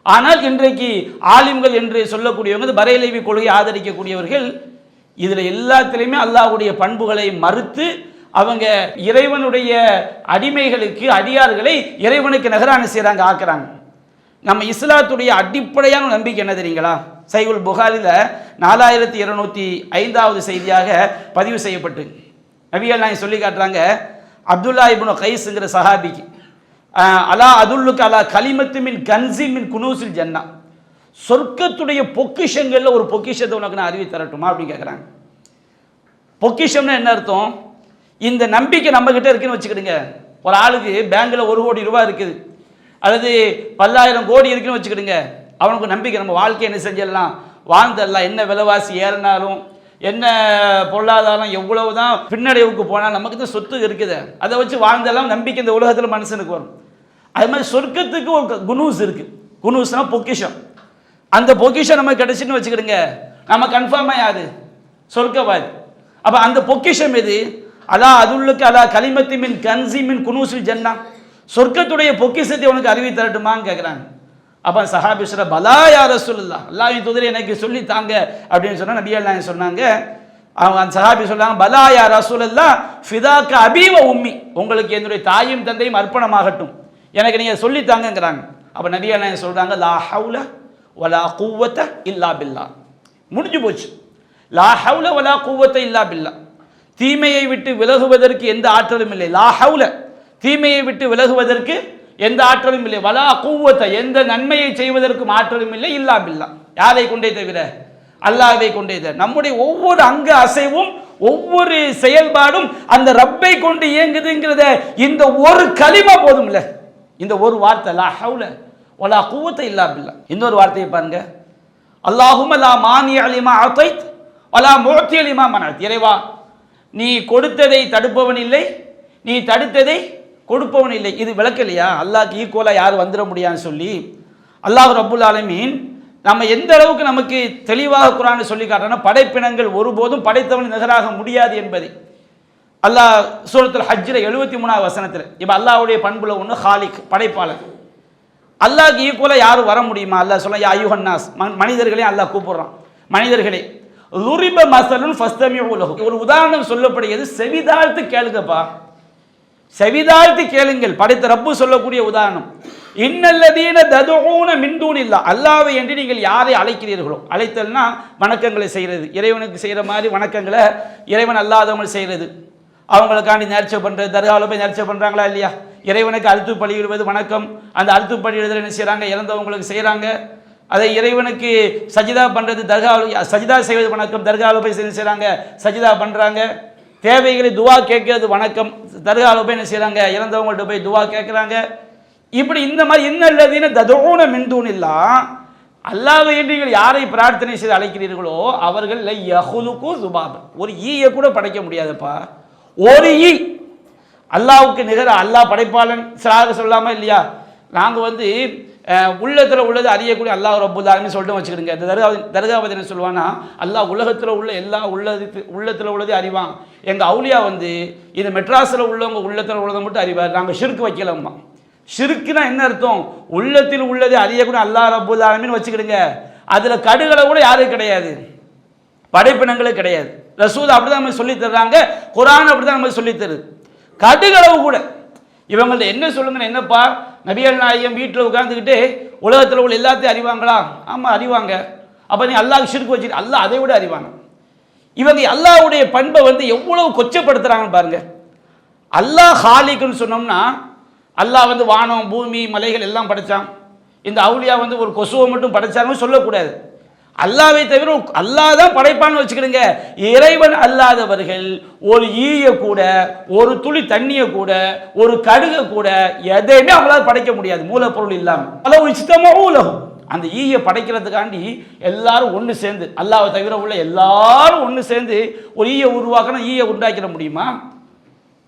ஆனால் இன்றைக்கு ஆலிம்கள் என்று சொல்லக்கூடியவங்க, பரேலவி கொள்கையை ஆதரிக்கக்கூடியவர்கள், இதில் எல்லாத்திலையுமே அல்லாஹ்வுடைய பண்புகளை மறுத்து அவங்க இறைவனுடைய அடிமைகளுக்கு, அடியார்களை இறைவனுக்கு நகரான செய்கிறாங்க, ஆக்குறாங்க. நம்ம இஸ்லாத்துடைய அடிப்படையான நம்பிக்கை என்ன தெரியுங்களா? சஹீஹுல் புகாரில 4205வது செய்தியாக பதிவு செய்யப்பட்டு நபிகள் நாயகம் சொல்லி காட்டுறாங்க, அப்துல்லா இப்னு கைஸ்ங்கிற சஹாபிக்கு, அலா அதுல்லுக்கு அலா கலிமத்து மின் கன்சி மின் குனூசில் ஜன்னா, சொர்க்கத்துடைய பொக்கிஷங்கள்ல ஒரு பொக்கிஷத்தை உனக்கு நான் அறிவி தரட்டுமா அப்படின்னு கேட்குறாங்க. பொக்கிஷம்னா என்ன அர்த்தம்? இந்த நம்பிக்கை நம்ம கிட்ட இருக்குன்னு வச்சுக்கிடுங்க. ஒரு ஆளுக்கு பேங்க்ல 1 கோடி ரூபாய் இருக்குது, அல்லது 10,000 கோடி இருக்குன்னு வச்சுக்கிடுங்க. அவனுக்கு நம்பிக்கை, நம்ம வாழ்க்கை என்ன செஞ்சிடலாம், வாழ்ந்துடலாம், என்ன விலைவாசி ஏறினாலும், என்ன பொருளாதாரம் எவ்வளவு தான் பின்னடைவுக்கு போனால் நமக்கு தான் சொத்து இருக்குது, அதை வச்சு வாழ்ந்தெல்லாம் நம்பிக்கை இந்த உலகத்தில் மனுஷனுக்கு வரும். அது மாதிரி சொர்க்கத்துக்கு ஒரு குனூஸ் இருக்கு. குனூஸ்னா பொக்கிஷம். அந்த பொக்கிஷம் நமக்கு கிடைச்சின்னு வச்சுக்கிடுங்க, நம்ம கன்ஃபார்மாக யாரு சொர்க்கவாதி. அப்போ அந்த பொக்கிஷம் எது? அலா அதுல்லுக்கு அலா கலிமத்தி மின் கன்சி மின் குனூசில் ஜன்னா, சொர்க்கத்துடைய பொக்கிஷத்தை உனக்கு அறிவி தரட்டுமான்னு கேட்குறாங்க. அப்போ சஹாபி சொல்ற, பலா யா ரசூலுல்லாஹ், அல்லாஹ்வின் தூதரே எனக்கு சொல்லி தாங்க அப்படின்னு சொன்னா நபிகள் நாயகம் சொன்னாங்க. அவங்க அந்த சஹாபி சொல்றாங்க, பலா யா ரசூலுல்லாஹ் ஃபிதாக்க அபீ வ உம்மி, உங்களுக்கு என்னுடைய தாயும் தந்தையும் அர்ப்பணமாகட்டும், எனக்கு நீங்க சொல்லி தாங்கங்கிறாங்க. அப்போ நபிகள் நாயகம் சொல்றாங்க, லா ஹவுல வலா குவத்த இல்லா பில்லா, முடிஞ்சு போச்சு. லா ஹவுல வலா குவத்த இல்லா பில்லா, தீமையை விட்டு விலகுவதற்கு எந்த ஆற்றலும் இல்லை. லா ஹவுல, தீமையை விட்டு விலகுவதற்கு எந்த ஆற்றலும் இல்லை. வலா குவத்த, எந்த நன்மையை செய்வதற்கும் ஆற்றலும் இல்லை. இல்லா பில்லா, யாரை கொண்டே தவிர? அல்லாஹ்வை கொண்டே தவிர. நம்முடைய ஒவ்வொரு அங்க அசைவும், ஒவ்வொரு செயல்பாடும் அந்த ரப்பை கொண்டு இயங்குதுங்கிறத இந்த ஒரு கலிமா போதும்ல, இந்த ஒரு வார்த்தை, லா ஹவுல வலா குவத்த இல்லா பில்லா. இன்னொரு வார்த்தையை பாருங்க, அல்லாஹும்ம லா மானிய லிமா அதைத் வலா முஅத்தி லிமா மனஅத், இறைவா நீ கொடுத்ததை தடுப்பவன் இல்லை, நீ தடுத்ததை கொடுப்பவன் இல்லை. இது விளக்கலையா? அல்லாஹ்க்கு ஈக்குவலா யார் வந்துட முடியான்னு சொல்லி அல்லாஹ் ரப்புல் ஆலமீன் நம்ம எந்த அளவுக்கு நமக்கு தெளிவாக குர்ஆனை சொல்லி காட்டுறோம்னா, படைப்பினங்கள் ஒருபோதும் படைத்தவன் நிகராக முடியாது என்பதை. அல்லாஹ் சூரத்துல் ஹஜ்ஜில் 73வது வசனத்தில் இப்போ அல்லாஹ்வுடைய பண்புல ஒன்று ஹாலிக், படைப்பாளர். அல்லாஹ்க்கு ஈக்குவலாக யாரும் வர முடியுமா? அல்லாஹ் சொல்ல யா அய்யுஹன்னாஸ், மனிதர்களே அல்லாஹ் கூப்பிடுறான். மனிதர்களே, லுரிப மஸலுன் ஃபஸ்தமிஉ லஹு, ஒரு உதாரணம் சொல்லப்படுகிறது, செவிதாழ்த்து கேளுங்கப்பா, செவிதாழ்த்து கேளுங்கள். படைத்த ரப்பு சொல்லக்கூடிய உதாரணம், இன்னல்லதீன ததுஊன மின் தூனில்லாஹ், அல்லாஹ்வை என்று நீங்கள் யாரை அழைக்கிறீர்களோ, அழைத்தல்னா வணக்கங்களை செய்கிறது, இறைவனுக்கு செய்கிற மாதிரி வணக்கங்களை இறைவன் அல்லாதவங்க செய்கிறது. அவங்களுக்காண்டி நேர்ச்சை பண்ணுறது, தர்காவில் போய் நேர்ச்சை பண்ணுறாங்களா இல்லையா? இறைவனுக்கு அழுத்து பலியிடுவது வணக்கம். அந்த அழுத்து பலியிடுதல் என்ன செய்கிறாங்க? இறந்தவங்களுக்கு செய்கிறாங்க. அதை இறைவனுக்கு சஜிதா பண்ணுறது, தர்காவில் சஜிதா செய்வது வணக்கம். தர்காவில் போய் என்ன செய்கிறாங்க? சஜிதா பண்ணுறாங்க. தேவைகளை துவா கேட்கறது வணக்கம். தர்காவில் போய் என்ன செய்கிறாங்க? இறந்தவங்கள்ட்ட போய் துவா கேட்குறாங்க. இப்படி இந்த மாதிரி இன்னல்லதீன ததுஊன மின் தூனில்லாஹ், அல்லாஹ்வை என்று நீங்கள் யாரை பிரார்த்தனை செய்து அழைக்கிறீர்களோ அவர்கள் லை யஹ்லுகு ஸுபாப, ஒரு ஈயை கூட படைக்க முடியாதுப்பா. ஒரு ஈ. அல்லாஹ்வுக்கு நிகர அல்லாஹ் படைப்பாளன் சொல்லாம இல்லையா? நாங்கள் வந்து உள்ளத்தில் உள்ளது அறியக்கூடிய அல்லாஹ் ரப்புல் ஆலமீன் சொல்லிட்டு வச்சுக்கிடுங்க. இந்த தர்காவது என்ன சொல்லுவான்னா, அல்லாஹ் உலகத்தில் உள்ள எல்லா உள்ளத்தில் உள்ளதே அறிவான். எங்கள் அவுலியா வந்து இந்த மெட்ராஸில் உள்ளவங்க உள்ளத்தில் உள்ளதை மட்டும் அறிவார், நாங்கள் ஷிர்க் வைக்கலம்மா. ஷிர்க்குனா என்ன அர்த்தம்? உள்ளத்தில் உள்ளதை அறியக்கூடிய அல்லாஹ் ரப்புல் ஆலமீன் வச்சுக்கிடுங்க. அதில் கடுகளை கூட யாரும் கிடையாது, படைப்பினங்களே கிடையாது. ரசூல் அப்படிதான் நம்ம சொல்லி தர்றாங்க, குர்ஆன் அப்படிதான் நம்ம சொல்லி தருது. கடுகளவு கூட இவங்கள்ட்ட என்ன சொல்லுங்க, என்னப்பா நபிகள் நாயகம் வீட்டில் உட்கார்ந்துக்கிட்டு உலகத்தில் உள்ள எல்லாத்தையும் அறிவாங்களா? ஆமாம் அறிவாங்க. அப்போ நீ அல்லாஹ் ஷிர்க் வச்சு, அல்லாஹ் அதை விட அறிவாங்க. இவங்க அல்லாஹ்வுடைய பண்பை வந்து எவ்வளவு கொச்சப்படுத்துறாங்கன்னு பாருங்க. அல்லாஹ் ஹாலிக்குன்னு சொன்னோம்னா, அல்லாஹ் வந்து வானம் பூமி மலைகள் எல்லாம் படைச்சான். இந்த அவுலியா வந்து ஒரு கொசுவை மட்டும் படைச்சாங்கன்னு சொல்லக்கூடாது. அல்லாவை தவிர அல்லாஹ் தான் படைப்பான்னு வச்சுக்கிடுங்க. இறைவன் அல்லாதவர்கள் ஒரு ஈய கூட, ஒரு துளி தண்ணியை கூட, ஒரு கடுகை கூட எதையுமே அவங்களால படைக்க முடியாது மூலப்பொருள் இல்லாமல். அளவு இஷ்டமாகவும் அந்த ஈயை படைக்கிறதுக்காண்டி எல்லாரும் ஒன்று சேர்ந்து, அல்லாவை தவிர உள்ள எல்லாரும் ஒன்று சேர்ந்து ஒரு ஈயை உருவாக்கணும், ஈயை உண்டாக்கிட முடியுமா?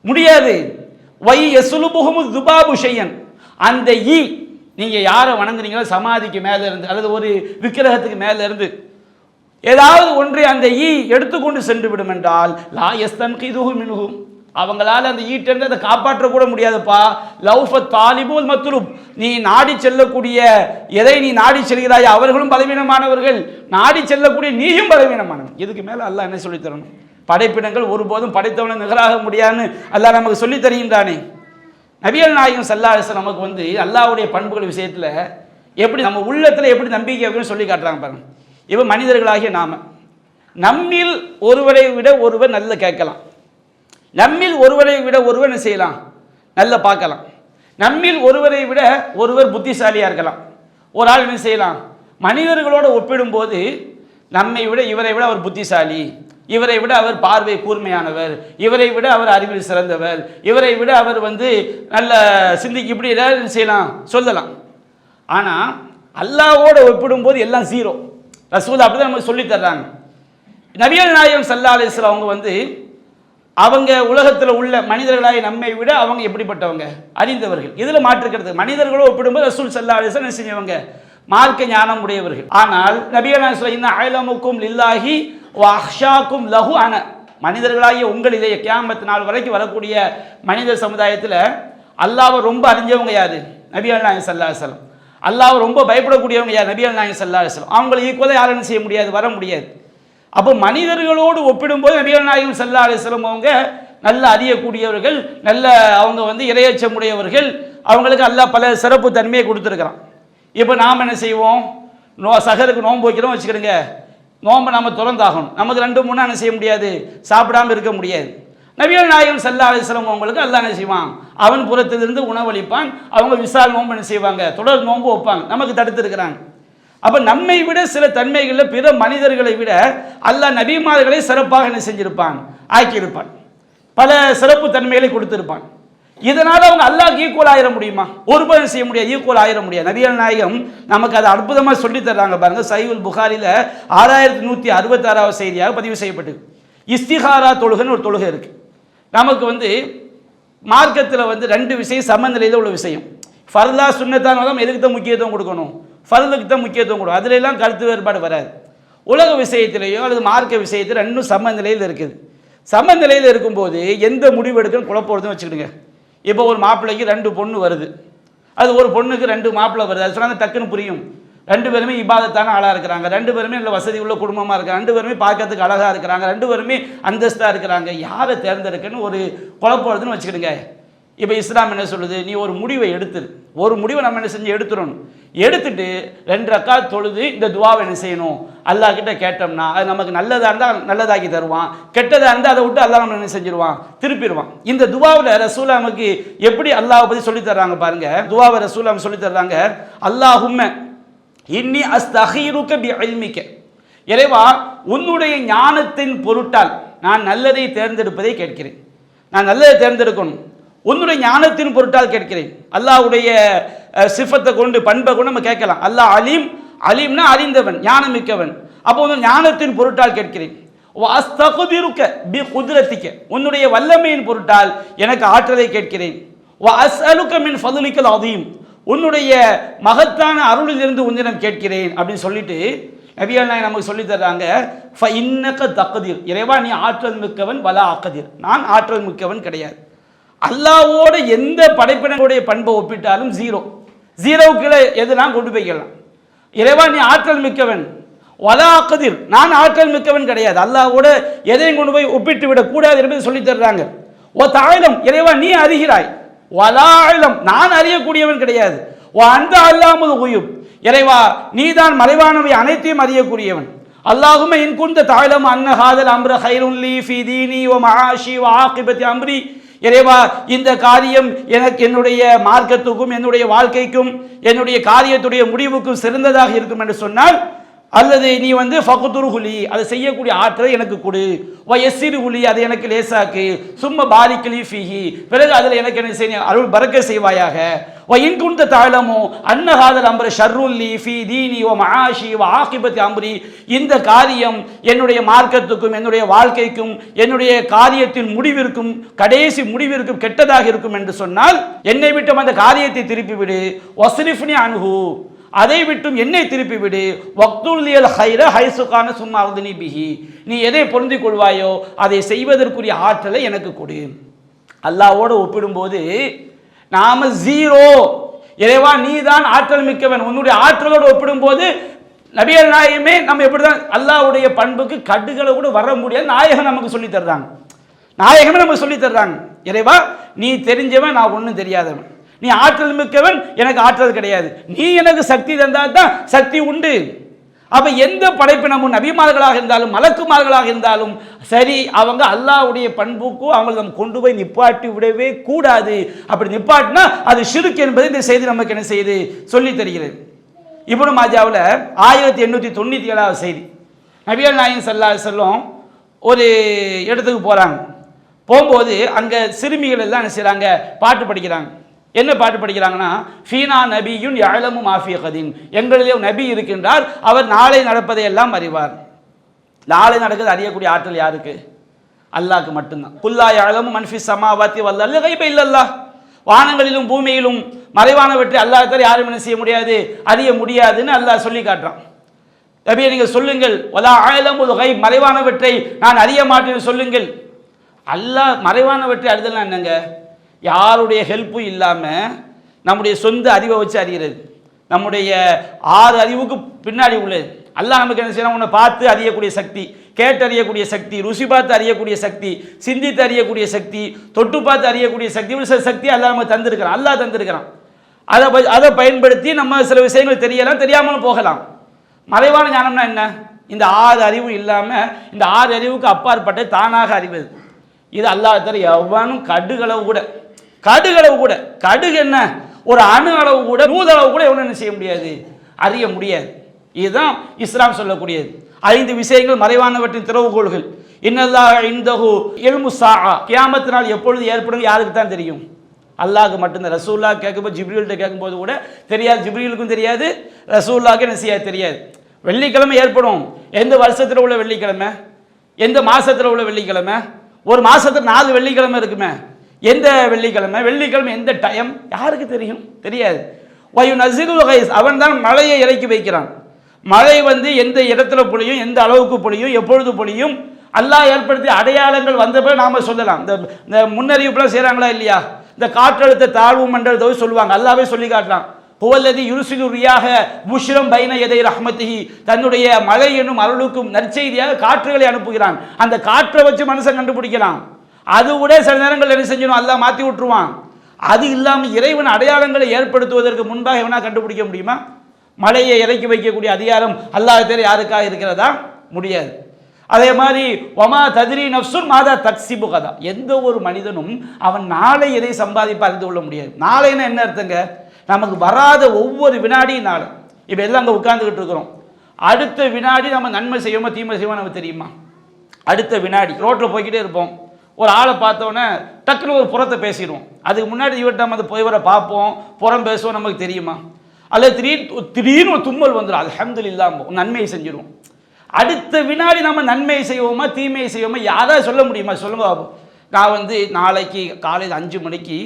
முடியாது. வை எசுலுபுஹுமு துபாபு ஷையன், அந்த ஈ நீங்கள் யாரை வணங்குறீங்களோ சமாதிக்கு மேலே இருந்து அல்லது ஒரு விக்கிரகத்துக்கு மேலே இருந்து ஏதாவது ஒன்றை அந்த ஈ எடுத்துக்கொண்டு சென்று விடும் என்றால் லா யஸ்தன்கிதுஹு மின்ஹு, அவங்களால அந்த ஈட்டை அதை காப்பாற்றக்கூட முடியாதுப்பா. லௌஃபத் தாலிபுல் மத்லூப், நீ நாடி செல்லக்கூடிய எதை நீ நாடி செல்கிறாய் அவர்களும் பலவீனமானவர்கள், நாடி செல்லக்கூடிய நீயும் பலவீனமானவன். இதுக்கு மேலே அல்லாஹ் என்ன சொல்லித் தரணும்? படைப்பினங்கள் ஒருபோதும் படைத்தவனை நிகராக முடியாதுன்னு அல்லாஹ் நமக்கு சொல்லி தருகின்றானே. நபிகள் நாயகம் ஸல்லல்லாஹு அலைஹி வஸல்லம் நமக்கு வந்து அல்லாஹ்வுடைய பண்புகள் விஷயத்தில் எப்படி நம்ம உள்ளத்தில் எப்படி நம்பிக்கை அப்படின்னு சொல்லி காட்டுறாங்க பாருங்க. இப்போ மனிதர்களாகிய நாம நம்மில் ஒருவரை விட ஒருவர் நல்ல கேட்கலாம், நம்மில் ஒருவரை விட ஒருவர் என்ன செய்யலாம்? நல்ல பார்க்கலாம். நம்மில் ஒருவரை விட ஒருவர் புத்திசாலியாக இருக்கலாம். ஒரு ஆள் என்ன செய்யலாம்? மனிதர்களோடு ஒப்பிடும்போது நம்மை விட இவரை விட அவர் புத்திசாலி, இவரை விட அவர் பார்வை கூர்மையானவர், இவரை விட அவர் அறிவில் சிறந்தவர், இவரை விட அவர் வந்து நல்ல சிந்திக்கு, இப்படி ஏதாவது செய்யலாம் சொல்லலாம். ஆனால் அல்லாஹ்வோடு ஒப்பிடும்போது எல்லாம் ஜீரோ. ரசூல் அப்படி தான் நமக்கு சொல்லி தர்றாங்க. நபிகள் நாயகம் ஸல்லல்லாஹு அலைஹி வஸல்லம் அவங்க வந்து அவங்க உலகத்தில் உள்ள மனிதர்களாய் நம்மை விட அவங்க எப்படிப்பட்டவங்க? அறிந்தவர்கள். இதில் மாற்றுக்கிறது மனிதர்களோடு ஒப்பிடும்போது ரசூல் ஸல்லல்லாஹு அலைஹி வஸல்லம் செஞ்சவங்க மார்க்க ஞானம் உடையவர்கள். ஆனால் நபிகள் நாயகம் ஸல்லல்லாஹு அலைஹி வஸல்லம் இன்ன அஅலமுக்கும் லில்லாஹி வ அஹ்ஷாக்கும் லஹு அன, மனிதர்களாகிய உங்களிலேயே கியாமத் நாள் வரைக்கும் வரக்கூடிய மனித சமுதாயத்தில் அல்லாஹ்வை ரொம்ப அறிஞ்சவங்க யாரு? நபிகள் நாயகம் ஸல்லல்லாஹு அலைஹி வஸல்லம். அல்லாஹ்வை ரொம்ப பயப்படக்கூடியவங்க யார்? நபிகள் நாயகம் ஸல்லல்லாஹு அலைஹி வஸல்லம். அவங்களை ஈக்குவலாக யாரும் என்ன செய்ய முடியாது, வர முடியாது. அப்போ மனிதர்களோடு ஒப்பிடும்போது நபிகள் நாயகம் ஸல்லல்லாஹு அலைஹி வஸல்லம் அவங்க நல்ல அறியக்கூடியவர்கள், நல்ல அவங்க வந்து இறையச்சமுடையவர்கள், அவங்களுக்கு அல்லாஹ் பல சிறப்பு தன்மையை கொடுத்துருக்கிறான். இப்போ நாம் என்ன செய்வோம்? சஹருக்கு நோன்பு வைக்கிறோம் வச்சுக்கிடுங்க, நோன்பை நம்ம திறந்தாகணும், நமக்கு 2-3 என்ன செய்ய முடியாது, சாப்பிடாமல் இருக்க முடியாது. நபிகள் நாயகம் ஸல்லல்லாஹு அலைஹி வஸல்லம் அவங்களுக்கு அல்லாஹ் என்ன செய்வான்? அவன் புறத்திலிருந்து உணவளிப்பான். அவங்க விசால் நோன்பு என்ன செய்வாங்க? தொடர் நோன்பு வைப்பாங்க, நமக்கு தடுத்திருக்கிறாங்க. அப்போ நம்மை விட சில தன்மைகளில் பிற மனிதர்களை விட அல்லாஹ் நபிமார்களை சிறப்பாக என்ன செஞ்சிருப்பான்? ஆக்கியிருப்பான், பல சிறப்பு தன்மைகளை கொடுத்திருப்பான். இதனால் அவங்க அல்லாஹ்க்கு ஈக்குவல் ஆயிட முடியுமா? ஒருபோதும் செய்ய முடியாது, ஈக்குவல் ஆயிட முடியாது. நபிகள் நாயகம் நமக்கு அதை அற்புதமாக சொல்லி தர்றாங்க பாருங்க. சஹீஹுல் புகாரியில் 6166வது செய்தியாக பதிவு செய்யப்பட்டு இஸ்திகாரா தொழுகைன்னு ஒரு தொழுகை இருக்கு. நமக்கு வந்து மார்க்கத்தில் வந்து 2 விஷயம் சமநிலையில் உள்ள விஷயம். ஃபர்லா சுன்னத்தான எதுக்கு தான் முக்கியத்துவம் கொடுக்கணும்? ஃபர்லுக்கு தான் முக்கியத்துவம் கொடுக்கும். அதிலெல்லாம் கருத்து வேறுபாடு வராது. உலக விஷயத்திலேயோ அல்லது மார்க்க விஷயத்தில் 2 சமநிலையில் இருக்குது. சமநிலையில் இருக்கும்போது எந்த முடிவு எடுக்கணும் குழப்பம் வருதுன்னு வச்சுக்கிடுங்க. இப்போ ஒரு மாப்பிள்ளைக்கு 2 பொண்ணு வருது, அது ஒரு பொண்ணுக்கு 2 மாப்பிள்ளை வருது, அது சொன்னா டக்குன்னு புரியும். 2 பேருமே இபாதத்தான ஆளாக இருக்கிறாங்க, 2 பேருமே நல்ல வசதி உள்ள குடும்பமாக இருக்காங்க, 2 பேருமே பார்க்கறதுக்கு அழகாக இருக்கிறாங்க, 2 பேருமே அந்தஸ்தாக இருக்கிறாங்க, யாரை தேர்ந்தெடுக்கன்னு ஒரு குழப்பம் வருதுன்னு வச்சுக்கிடுங்க. இப்போ இஸ்லாம் என்ன சொல்லுது, நீ ஒரு முடிவை எடுத்துரு. ஒரு முடிவை நம்ம என்ன செஞ்சு எடுத்துடணும். எடுத்துட்டு 2 ரக்காத் தொழுது இந்த துவாவை என்ன செய்யணும், அல்லாஹ் கிட்ட கேட்டோம்னா அது நமக்கு நல்லதாக இருந்தால் நல்லதாக்கி தருவான், கெட்டதாக இருந்தால் அதை விட்டு அல்லாஹ் நம்ம என்ன செஞ்சிருவான், திருப்பிடுவான். இந்த துவாவில் ரசூலா நமக்கு எப்படி அல்லாஹ் பற்றி சொல்லி தர்றாங்க பாருங்க. துவாவை ரசூலா சொல்லி தர்றாங்க, அல்லாஹும்ம இன்னி அஸ்தகீருக பிஇல்மிக, இறைவா உன்னுடைய ஞானத்தின் பொருட்டால் நான் நல்லதை தேர்ந்தெடுப்பதை கேட்கிறேன். நான் நல்லதை தேர்ந்தெடுக்கணும், உன்னுடைய ஞானத்தின் பொருட்டால் கேட்கிறேன். அல்லாஹ்வுடைய சிஃபத்தை கொண்டு பண்பை கொண்டு நம்ம கேட்கலாம். அல்லாஹ் அலீம், அலீம்னா அறிந்தவன், ஞானம் மிக்கவன். அப்போ ஞானத்தின் பொருட்டால் கேட்கிறேன். அஸ்தக்திருக பிகுத்ரத்திக, உன்னுடைய வல்லமையின் பொருட்டால் எனக்கு ஆற்றலை கேட்கிறேன். அஸ்அலுக மின் ஃபதுலிக்கல் அதீம், உன்னுடைய மகத்தான அருளிலிருந்து உன்னிடம் கேட்கிறேன் அப்படின்னு சொல்லிட்டு நபிகள் நாயகம் நமக்கு சொல்லி தர்றாங்க, ஃபஇன்னக தக்தீர், இறைவா நீ ஆற்றல் மிக்கவன், வலா அக்தீர், நான் ஆற்றல் மிக்கவன் கிடையாது. அல்லாஹ்வோட எந்த படைப்பினங்களுடைய பண்பை ஒப்பிட்டாலும் ஜீரோவுக்கு எதுனா கொண்டு போய்க்கலாம். இறைவா நீ ஆற்றல் மிக்கவன், வலா அக்தீர், நான் ஆற்றல் மிக்கவன் கிடையாது. அல்லாஹ்வோட எதையும் கொண்டு போய் ஒப்பிட்டு விடக்கூடாது என்பதை சொல்லி தர்றாங்க. ஓ தாயிலம், இறைவா நீ அறிகிறாய், வலாயிலம், நான் அறியக்கூடியவன் கிடையாது. ஓ அந்த அல்லாமுல் குயூப், இறைவா நீதான் மறைவானவை அனைத்தையும் அறியக்கூடியவன். அல்லாஹும்ம இன் குன்த தஅலமு அன்ன ஹாதல் அம்ர கைருன் லீ ஃபீ தீனி வ மஆஷி வ ஆகிபத்தி அம்ரி, இறைவா இந்த காரியம் எனக்கு என்னுடைய மார்க்கத்துக்கும் என்னுடைய வாழ்க்கைக்கும் என்னுடைய காரியத்துடைய முடிவுக்கும் சிறந்ததாக இருக்கும் என்று சொன்னால், அல்லது நீ ஃபகுதுருஹுலி, அதை செய்யக்கூடிய ஆற்றலை எனக்கு கொடு, வயசிருஹுலி, அதை எனக்கு லேசாக்கு, சும்ம பாரிக்லி ஃபீஹி, பிறகு அதில் எனக்கு என்ன செய்ய அருள் பரக்க செய்வாயாக. வயின் குன்த தஅலமு அன்ன ஹாதல் அம்ர ஷர்ருல்லி ஃபீ தீனி வ மஆஷி வ ஆகிபத்தி அம்ரி, இந்த காரியம் என்னுடைய மார்க்கத்துக்கும் என்னுடைய வாழ்க்கைக்கும் என்னுடைய காரியத்தின் முடிவிற்கும் கடைசி முடிவிற்கும் கெட்டதாக இருக்கும் என்று சொன்னால் என்னை விட்டு அந்த காரியத்தை திருப்பி விடு. வஸ்ரிஃப்னி அன்ஹு, அதை விட்டும் என்னை திருப்பி விடு. வக்துல்லியல் ஹைர ஹைசுகான சும்மா அர்தினி பிஹி, நீ எதை பொருந்திக் கொள்வாயோ அதை செய்வதற்குரிய ஆற்றலை எனக்கு கொடு. அல்லாஹ்வோடு ஒப்பிடும்போது நாம ஜீரோ, இறைவா நீ தான் ஆற்றல் மிக்கவன், உன்னுடைய ஆற்றலோடு ஒப்பிடும்போது நபிகள் நாயகமே நம்ம எப்படிதான் அல்லாஹ்வுடைய பண்புக்கு கடுகளை கூட வர முடியாது. நாயகம் நமக்கு சொல்லி தர்றாங்க, நாயகமே நமக்கு சொல்லி தர்றாங்க, இறைவா நீ தெரிஞ்சவன், நான் ஒன்றும் தெரியாதவன், நீ ஆற்றல் மிக்கவன், எனக்கு ஆற்றல் கிடையாது, நீ எனக்கு சக்தி தந்தால் தான் சக்தி உண்டு. அப்ப எந்த படைப்பினமும் நபிமார்களாக இருந்தாலும் மலக்குமார்களாக இருந்தாலும் சரி, அவங்க அல்லாஹ்வுடைய பண்புக்கும் அவங்களை நம்ம கொண்டு போய் நிப்பாட்டி விடவே கூடாது. அப்படி நிப்பாட்டினா அது ஷிர்க் என்பது இந்த செய்தி நமக்கு என்ன செய்து சொல்லி தருகிறது. இப்னு மாஜாவில் 1897 செய்தி, நபிகள் நாயகம் ஸல்லல்லாஹு அலைஹி வஸல்லம் ஒரு இடத்துக்கு போறாங்க. போகும்போது அங்க சிறுமிகள் எல்லாம் என்ன செய்றாங்க, பாட்டு படிக்கிறாங்க. என்ன பாட்டு படிக்கிறாங்கன்னா, ஃபீனா நபியுன் யஅலமு மா ஃபீ கதின், எங்களிலே நபி இருக்கின்றார், அவர் நாளை நடப்பதை எல்லாம் அறிவார். நாளை நடக்கிறது அறியக்கூடிய ஆற்றல் யாருக்கு? அல்லாஹ்க்கு மட்டும்தான். குல்லா யஅலமு மன் ஃபீஸ் ஸமாவாத்தி வல் அர்தி கைப இல்லல்லாஹ், வானங்களிலும் பூமியிலும் மறைவானவற்றை அல்லாஹ் தவிர யாரும் என்ன செய்ய முடியாது, அறிய முடியாதுன்னு அல்லாஹ் சொல்லி காட்டுறான். நபியே நீங்க சொல்லுங்கள், வலா அஅலமுல் கைப், மறைவானவற்றை நான் அறிய மாட்டேன்னு சொல்லுங்கள். அல்லாஹ் மறைவானவற்றை அறிதல்னா என்னங்க, யாருடைய ஹெல்ப்பும் இல்லாமல் நம்முடைய சொந்த அறிவை வச்சு அறிகிறது. நம்முடைய 6 அறிவுக்கு பின்னாடி உள்ளது. அல்லாஹ் நமக்கு என்ன செய்யணும், உன்னை பார்த்து அறியக்கூடிய சக்தி, கேட்டு அறியக்கூடிய சக்தி, ருசி பார்த்து அறியக்கூடிய சக்தி, சிந்தித்து அறியக்கூடிய சக்தி, தொட்டு பார்த்து அறியக்கூடிய சக்தி, சில சக்தி அல்லாஹ் நமக்கு தந்திருக்கிறான், அல்லாஹ் தந்திருக்கிறான். அதை பயன்படுத்தி நம்ம சில விஷயங்கள் தெரியலாம், தெரியாமலும் போகலாம். மறைவான ஞானம்னா என்ன, இந்த 6 அறிவும் இல்லாமல் இந்த 6 அறிவுக்கு அப்பாற்பட்ட தானாக அறிவது. இது அல்லாஹ் தவிர எவனும் கடுகளவு கூட கடுகு என்ன, ஒரு அணு அளவு கூட நூதளவு கூட எவனும் என்ன செய்ய முடியாது, அறிய முடியாது. இதுதான் இஸ்லாம் சொல்லக்கூடியது. 5 விஷயங்கள் மறைவானவற்றின் திறவுகோள்கள். இன்னல்லாஹ் இன்தஹு இல்மு ஸாஅ, கியாமத் நாள் எப்பொழுது ஏற்படும் யாருக்கு தான் தெரியும், அல்லாஹ்க்கு மட்டும்தான். ரசூலுல்லாஹ் கேட்கும்போது ஜிப்ரீல்கிட்ட கேட்கும்போது கூட தெரியாது, ஜிப்ரீலுக்கும் தெரியாது, ரசூலுல்லாஹ்க்கு என்ன செய்ய தெரியாது. வெள்ளிக்கிழமை ஏற்படும், எந்த வருஷத்தில் உள்ள வெள்ளிக்கிழமை, எந்த மாசத்தில் உள்ள வெள்ளிக்கிழமை, ஒரு மாசத்துல 4 வெள்ளிக்கிழமை இருக்குமே, எந்த வெள்ளிக்கிழமை, வெள்ளிக்கிழமை எந்த டைம் யாருக்கு தெரியும், தெரியாது. வயுனஸிலுல் கைஸ், அவன் தான் மழையை இறக்கி வைக்கிறான். மழை எந்த இடத்துல பொழியும், எந்த அளவுக்கு பொழியும், எப்பொழுது பொழியும், அல்லாஹ் ஏற்படுத்திய அடையாளங்கள் வந்த பிறகு நாம சொல்லலாம். இந்த முன்னறிவிப்புலாம் செய்கிறாங்களா இல்லையா? இந்த காற்றழுத்த தாழ்வு மண்டலத்தை சொல்லுவாங்க, அல்லாவே சொல்லி காட்டலாம். புவல்லதி யுருசிலு ரியாக புஷ்ரம் பைன எதை ரஹ்மத்திஹி, தன்னுடைய மழை என்னும் அருளுக்கும் நற்செய்தியாக காற்றுகளை அனுப்புகிறான். அந்த காற்றை வச்சு மனுஷன் கண்டுபிடிக்கலாம். அது கூட சில நேரங்கள் என்ன செஞ்சணும், அல்லாஹ் மாற்றி விட்டுருவான். அது இல்லாமல் இறைவன் அடையாளங்களை ஏற்படுத்துவதற்கு முன்பாக எவனா கண்டுபிடிக்க முடியுமா? மழையை இறக்கி வைக்கக்கூடிய அதிகாரம் அல்லாஹ் தவிர யாருக்காக இருக்கிறதா? முடியாது. அதே மாதிரி ஒமா தத்ரி நஃப்சுன் மாதா தக்ஸிபு கதா, எந்த ஒரு மனிதனும் அவன் நாளை எதை சம்பாதிப்ப அறிந்து கொள்ள முடியாது. நாளைன்னா என்ன அர்த்தங்க? நமக்கு வராத ஒவ்வொரு வினாடியும் நாளை. இப்போ எல்லாம் அங்கே உட்கார்ந்துக்கிட்டு இருக்கிறோம், அடுத்த வினாடி நம்ம நன்மை செய்வோமா தீமை செய்வோமா நமக்கு தெரியுமா? அடுத்த வினாடி ரோட்டில் போய்கிட்டே இருப்போம், ஒரு ஆளை பார்த்தோன்னே டக்குன்னு ஒரு புறத்தை பேசிடுவோம். அதுக்கு முன்னாடி இவர்கிட்ட நம்ம போய்வரை பார்ப்போம், புறம் பேசுவோம், நமக்கு தெரியுமா? அல்லது திடீர்னு ஒரு தும்மல் வந்துடும், அல்ஹம்துலில்லாஹ் நன்மையை செஞ்சிடுவோம். அடுத்த வினாடி நம்ம நன்மை செய்வோமா தீமையை செய்வோமா யாராவது சொல்ல முடியுமா? சொல்லுங்க பாபு. நான் நாளைக்கு காலையில் 5 மணிக்கு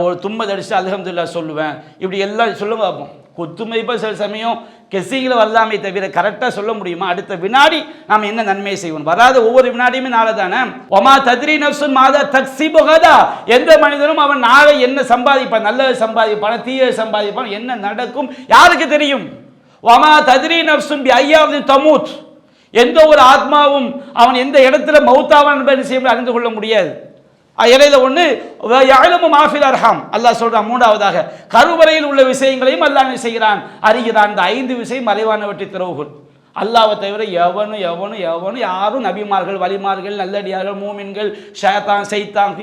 ஒரு தும்மல் அடிச்சு அல்ஹம்துலில்லாஹ் சொல்லுவேன், இப்படி எல்லாம் சொல்லுங்க பாப்போம். கொத்துமைப்பா சில சமயம் கெஸ்ஸிங்கில் வரலாமே தவிர கரெக்டாக சொல்ல முடியுமா? அடுத்த வினாடி நாம் என்ன நன்மையை செய்வோம்? வராத ஒவ்வொரு வினாடியுமே நாளை தானே. ஒமா தத்ரி நஃப்சுன் மாதா தக்ஸிபு கதா, எந்த மனிதனும் அவன் நாளை என்ன சம்பாதிப்பான், நல்லதை சம்பாதிப்பான் தீயை சம்பாதிப்பான், என்ன நடக்கும் யாருக்கு தெரியும்? ஒமா தத்ரி நஃப்சுன் பி ஐயாவது தமூத், எந்த ஒரு ஆத்மாவும் அவன் எந்த இடத்துல மௌத்தாவான் என்பதை செய்ய அறிந்து கொள்ள முடியாது. இடையில ஒன்று யஅலமு மா ஃபில் அர்ஹாம், அல்லாஹ் சொல்றான். மூன்றாவதாக கருவறையில் உள்ள விஷயங்களையும் அல்லாஹ் செய்கிறான், அறிகிறான். இந்த 5 விஷயம் மறைவானவற்றை திறவுகள். அல்லாஹ்வை தவிர எவனும் யாரும் நபிமார்கள், வலிமார்கள், நல்லடியார்கள், மூமின்கள், ஷைத்தான், சைத்தான்,